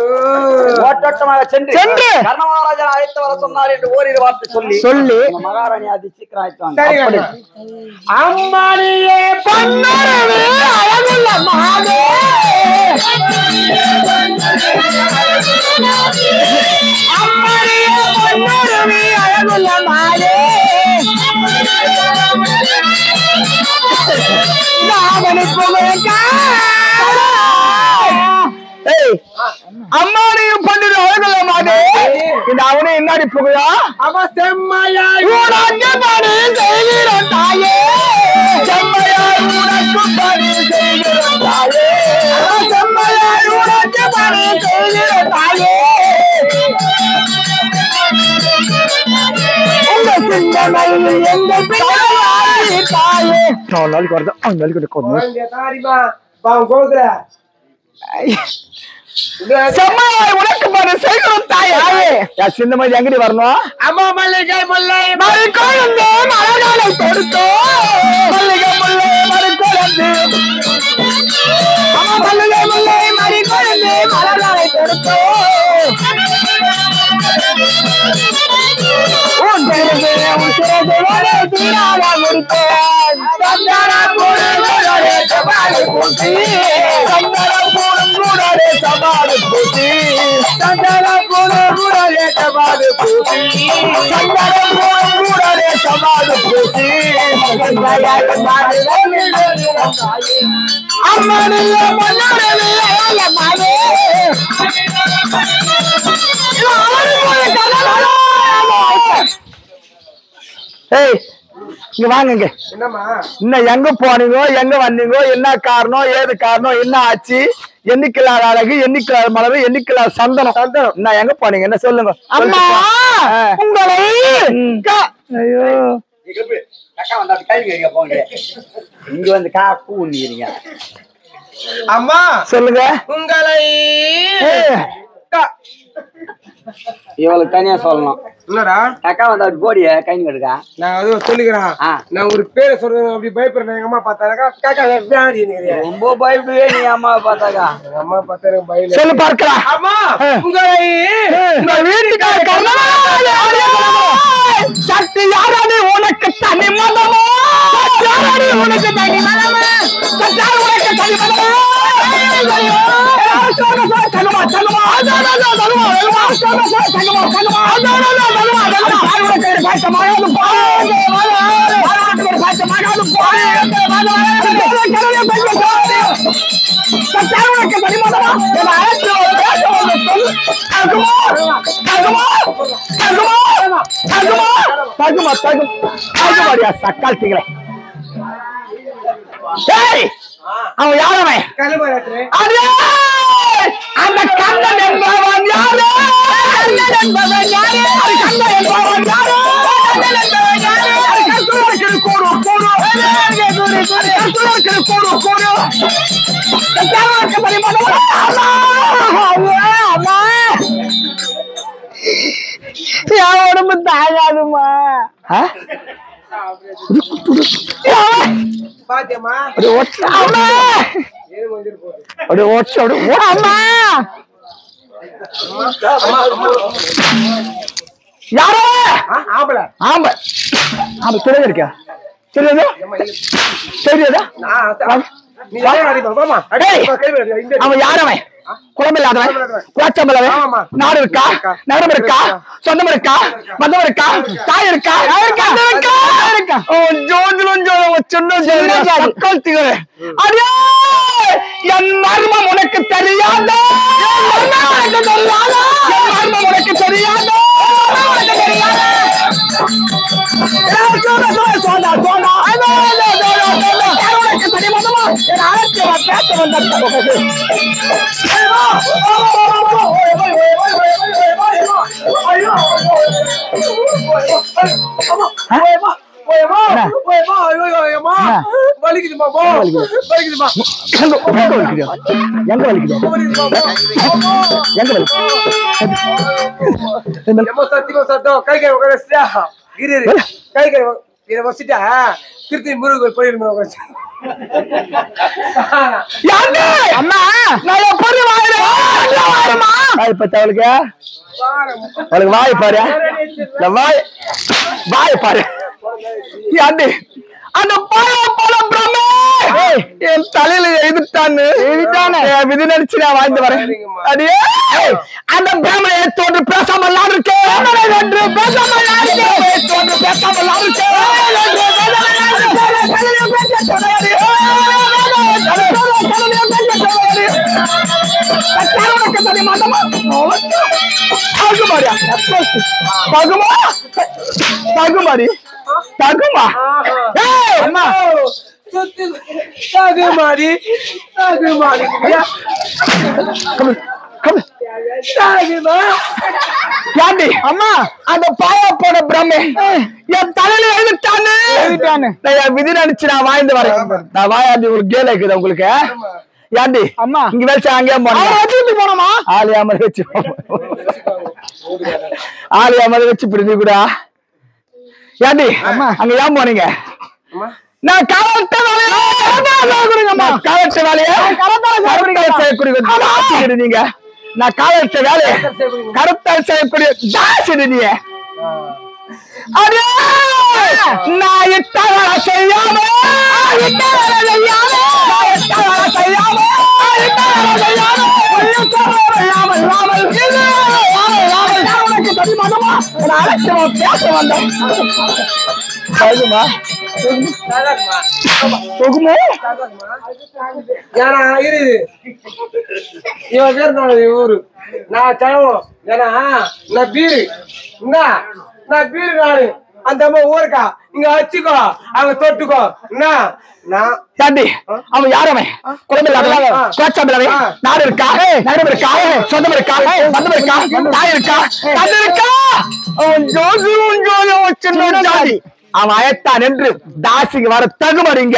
Speaker 2: ஓட்டோட்டமாக சென்று கர்ணமகாராஜா அழைத்து வர சொன்னார் என்று ஓரிரு வார்த்தை சொல்லி மகாராணி அது சீக்கிரம் ஆயிட்டாங்க.
Speaker 4: அம்மாடியே பொன்னரவே அழகுள்ள மாதே அம்மாடியே பொன்னரவே அழகுள்ள மாதே அம்மாடியும் பண்டிகை அழகுள்ள மாதே இந்த அவனே என்னாடி புகையா அவன் செம்மையா பணி செய்கிறோம் தாயே செம்மையாய் உனக்கு பணி செய்கிறோம் தாயே செம்மையாய் உனக்கு பணி செய்கிறோம் தாயே உங்க சிந்தனையில் எங்கள் தாயே நாளைக்கு வருது நாளைக்கு தாரிமா பாவம் கோகுற செம்மையாய் உனக்கு பணி செய்கிறோம் தாயே சின்ன மாதிரி எங்கடி வரணும் அம்மா மல்லிகை முல்லை மறுக்கொழுந்து மலர்களை தொடுத்தோ மல்லிகை முல்லை மறுக்கொழுந்து அம்மா மல்லிகை முல்லை மறுக்கொழுந்து மலர்களை தொடுத்தோ இங்க வாங்க இன்னும் எங்க போனீங்க எங்க வந்தீங்க என்ன காரணம் ஏது காரணம் என்ன ஆச்சு எண்ணிக்கலாத அழகு எண்ணிக்கலாத மலர் எண்ணிக்கலாத சந்தனம் இன்னும் எங்க போனீங்க என்ன சொல்லுங்க அம்மா உங்களை ஐயோ
Speaker 2: இங்க வந்து காப்பு உண்ணிக்கிறீங்க
Speaker 4: அம்மா
Speaker 3: சொல்லுங்க
Speaker 4: உங்களை
Speaker 2: இவளுக்கு தனியா சொல்லணும்
Speaker 4: என்னடா
Speaker 2: அக்கா வந்து அப்படி போடிய கை எடுக்கா
Speaker 4: நான் அதுவும் சொல்லிக்கிறேன் நான் ஒரு பேரை சொல்றேன் அப்படி பயப்படுறேன் எங்க அம்மா பார்த்தாக்கா காக்கா
Speaker 2: ரொம்ப பயப்படுவே நீ அம்மா பார்த்தாக்கா
Speaker 4: எங்க அம்மா பார்த்தா பயம்
Speaker 3: சொல்லு பார்க்கலாம்
Speaker 4: அம்மா உங்களை
Speaker 3: உங்க வீட்டுக்கார சக்தி யாரானே உனக்கு தனி மதமோ யாரானே உனக்கு தனி மதமோ சத்தார் உனக்கு தனி மதமோ சக்கால் திங்களே அவன் யாரவன் அந்த கண்ணன் என்பவன் யாரு கண்ணன் என்பவன் யாரு கண்ணன் என்பவன் யாரு உடம்பு தாங்காதுமா
Speaker 4: பாத்தியம்மா
Speaker 3: யாரோ
Speaker 4: ஆம்பளை
Speaker 3: ஆமா ஆமா தெரியாது இருக்கா தெரியாதா தெரியாதா அவன் யாரவன் குழம்பில்லாதவன் குளச்சம்பளவன் நாடு இருக்கா நகரம் இருக்கா சொந்தம் இருக்கா மதம் இருக்கா தாய் இருக்கா என் மர்மம் உனக்கு தெரியாதோ உனக்கு தெரியாதோ
Speaker 4: வலிக்குதுமா
Speaker 3: எங்க வலிக்குது
Speaker 4: சத்தியமா சத்தம் கை கை கை கை வச்சுட்டா
Speaker 5: திருத்தி முருகர் போயிருந்தோம்
Speaker 4: அம்மா நான் எப்படி வாயிடுமா இப்ப அவளுக்கு வாய் பாரு வாய் பாரு ஆண்டி அந்த பழம் பிரம்மே என் தலையில எழுதிட்டான்னு விதி நடிச்சு நான் வாழ்ந்து வரேன் அடியே அந்த பிரம்மனை தோன்று பேசாம இருக்கேன் தோன்று பேசாம தகுமாரி தகுமா அம்மா அந்த பாயா போன பிரம்மே என் தலையில எழுதிட்டான்னு விதி நினைச்சு நான் வாழ்ந்து வரேன் நான் வாயாண்டி ஒரு கேல இருக்குது உங்களுக்கு ஏண்டி அம்மா இங்க வச்சு அங்கே போனோமா ஆலியாம வச்சு பிரிஞ்சு கூட ஏண்டி அங்க ஏன் போனீங்க நான் காவல்ட்ட வேலையை நீங்க நான் காவல்ட்ட வேலையை கருத்தால் செய்யக்கூடிய தாசிடுங்க அடே நான் இட்ட வேலை செய்யாம பேச வந்தோம்
Speaker 5: இவன் பேர் ஊரு நான் தழுவோம் ஏன்னா நான் பீரு நான் பீரு நானு அந்த அம்மா ஊருக்கா இங்க வச்சுக்கோ அவங்க தொட்டுக்கோ என்ன
Speaker 4: அவன் யாரவன் குழந்தை நாடு இருக்கா நகரம் இருக்கா சொந்தம் இருக்கா பந்தம் இருக்கா தாய் இருக்கா தந்தை இருக்கா அவன் ஜோதி அவன் அயத்தான் என்று தாசிக்கு வர தகுமறிங்க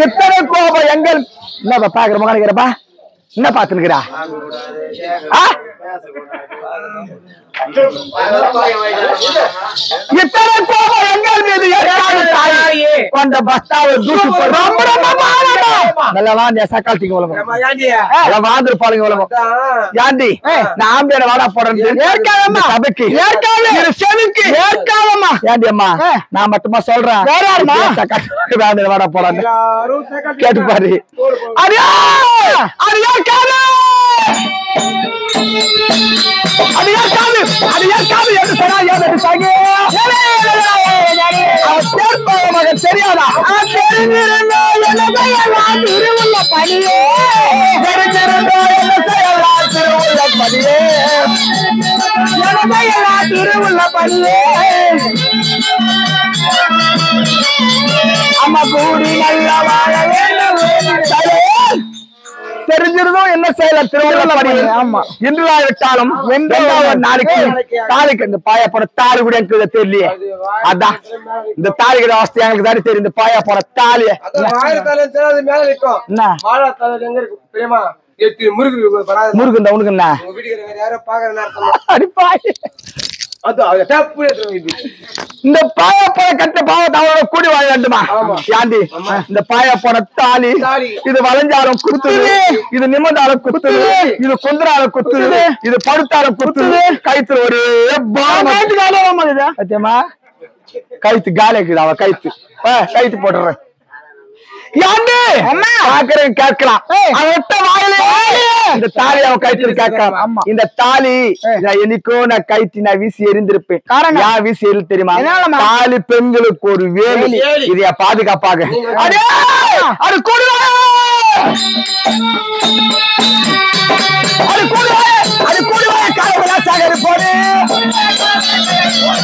Speaker 4: எத்தனை கோபம் எங்கள் என்ன பாக்குற மகானிக்கிறப்பா என்ன பாத்துக்கிறா இத்தனை கோபம் எங்கள் மீது கொண்ட பஸ்தாவை நல்லா வாங்க சக்கால்ட்டிங்க உலகம் வாழ்ந்துருப்பாளுங்க உலகம் யாண்டி நான் ஆம்பியோட வாடா போடுறேன் சபைக்கு செவிக்கு ஏற்காதம்மா யாண்டி அம்மா நான் மட்டுமா சொல்றேன் சக்கால்ட்டி வாடா போறாங்க கேட்டு பாரு அடியா அடியா காது அடியா காது அடியா காது என்று சொன்னா மகன் தெரியாதா திருவுள்ள பணியே திருவுள்ள பணியே அம்மா கூடி நல்லா வாழ வேண்டும் தெரிஞ்சிருந்தோம் என்ன செய்யல திருவள்ளுவர் ஆமா இன்றுதான் விட்டாலும் நாளைக்கு தாலிக்கு இந்த பாயா போன தாலி கூட எனக்கு தெரியலையே அதான் இந்த தாலிக்கிற அவஸ்தை எங்களுக்கு தானே தெரியும் இந்த பாயா போன தாலிய
Speaker 5: மேல நிற்கும்
Speaker 4: முருகன் தான் உனக்கு என்ன அடிப்பாய் இந்த பாயா போன கட்ட பாவத்தை அவனோட கூடி வாழ வேண்டுமா யாண்டி இந்த பாயா போன தாலி இது வளைஞ்சாலும் குத்துது இது நிமிர்ந்தாலும் குத்துது இது குந்தராலும் குத்துது இது படுத்தாலும் குத்துது கைத்துல ஒரு சத்தியமா கைத்து காலிக்குது அவ கைத்து கைத்து போட்டுறேன் கேட்கலாம் இந்த தாலி அவன் கைத்துல கேட்கலாம் இந்த தாலி என்னைக்கோ நான் கைத்தி நான் வீசி எரிந்திருப்பேன் காரணம் வீசி எரி தெரியுமா தாலி பெண்களுக்கு ஒரு வேலி இதைய பாதுகாப்பாக அது கூடுவாய் காலசாகர் போடு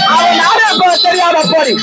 Speaker 4: அவன் நாடக தெரியாத போடி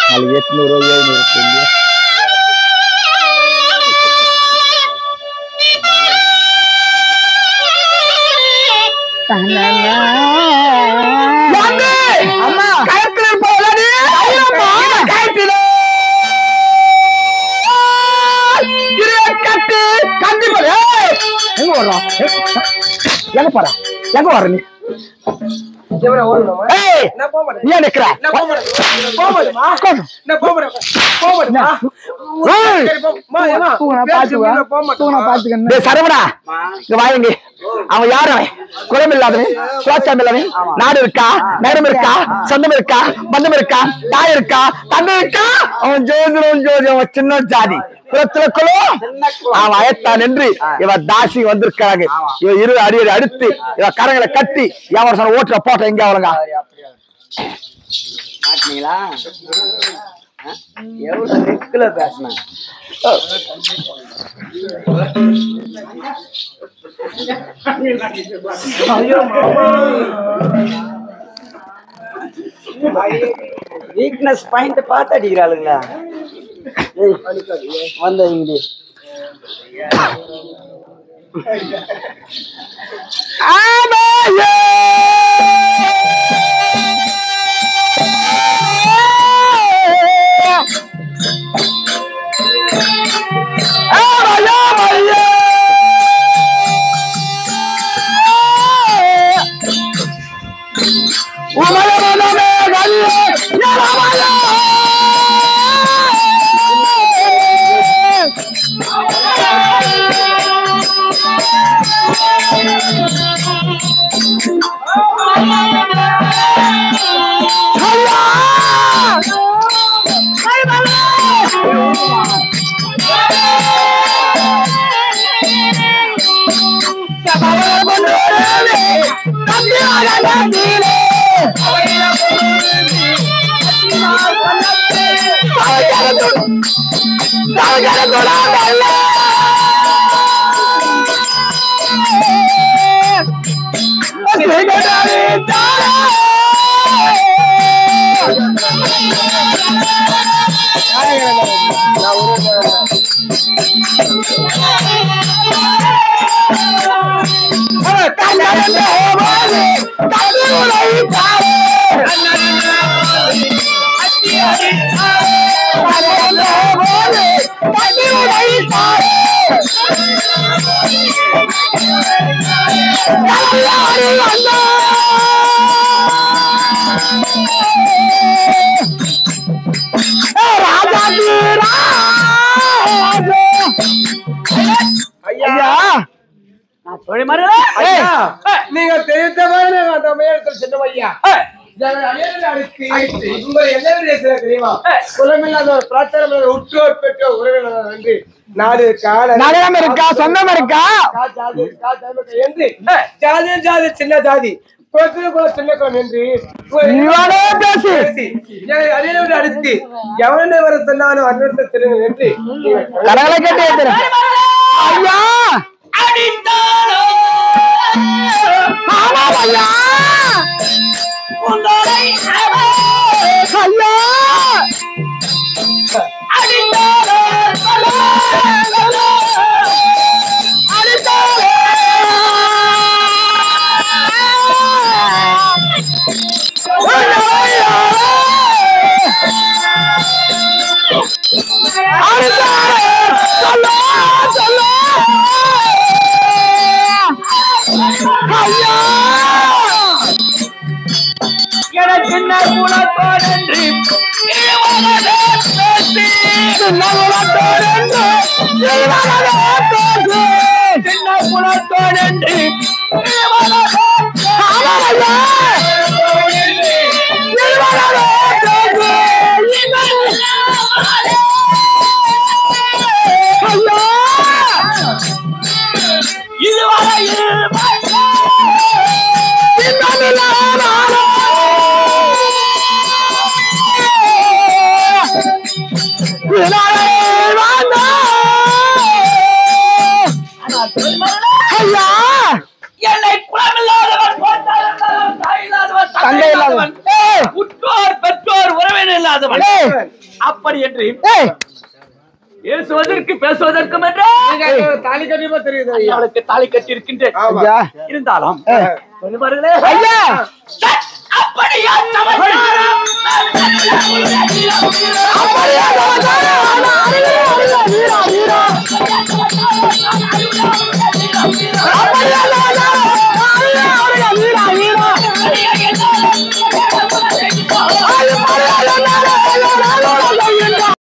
Speaker 4: அது 800 700 அம்மா கயத்துல போலடி கயத்துல கட்டு கட்டி போல எங்க வர்றோம் எங்க போற எங்க வர்ற நீ ஏன் நிக்கிற சரவணா இங்க வாங்க அவன் யாரு குலம் இல்லாதவன் குலாச்சாரம் இல்லாதவன் நாடு இருக்கா நேரம் இருக்கா சொந்தம் இருக்கா பந்தம் இருக்கா தாய் இருக்கா தந்தை இருக்கா அவன் ஜோதிடம் சின்ன ஜாதி குலத்துல குலம் அவன் அயத்தான் என்று இவ தாசி வந்திருக்காங்க இவ இரு அடியடி அடுத்து இவ கரங்களை கட்டி எவன் ஓட்டுற போட்ட எங்க அவளுங்க
Speaker 2: எவ்வளவு நெக்குல பேசினேன் வீக்னஸ் பாயிண்ட் பார்த்து அடிக்கிறாளுங்களா வந்த இங்கிலீஷ்
Speaker 5: நீங்க தெரிவித்த சின்ன ஐயா தெரியுமா குலமில்லாத ஒரு பிரார்த்தனை உற்றோர் பெற்றோர் உறவினர் என்று நாடு
Speaker 4: நகரம் இருக்கா சொந்தம் இருக்கா
Speaker 5: என்று ஜாதி ஜாதி சின்ன ஜாதி சின்ன குளம் என்று அடுத்து எவனை வர சொன்னாலும் அன்வர்த்த திருங்க என்று
Speaker 4: கடவுளை கேட்டு ஐயா ஐயா
Speaker 6: என்று பேசுவதற்கு பேசுவதற்கும் என்று
Speaker 5: தாலி கட்டியமா தெரியுது
Speaker 6: அவளுக்கு தாலி கட்டி இருக்கின்றேன். இருந்தாலும் சொல்லுவார்களே
Speaker 4: ஐயா
Speaker 6: அப்படியா சமாச்சாரம்?
Speaker 4: அப்படியா சமாச்சாரம்?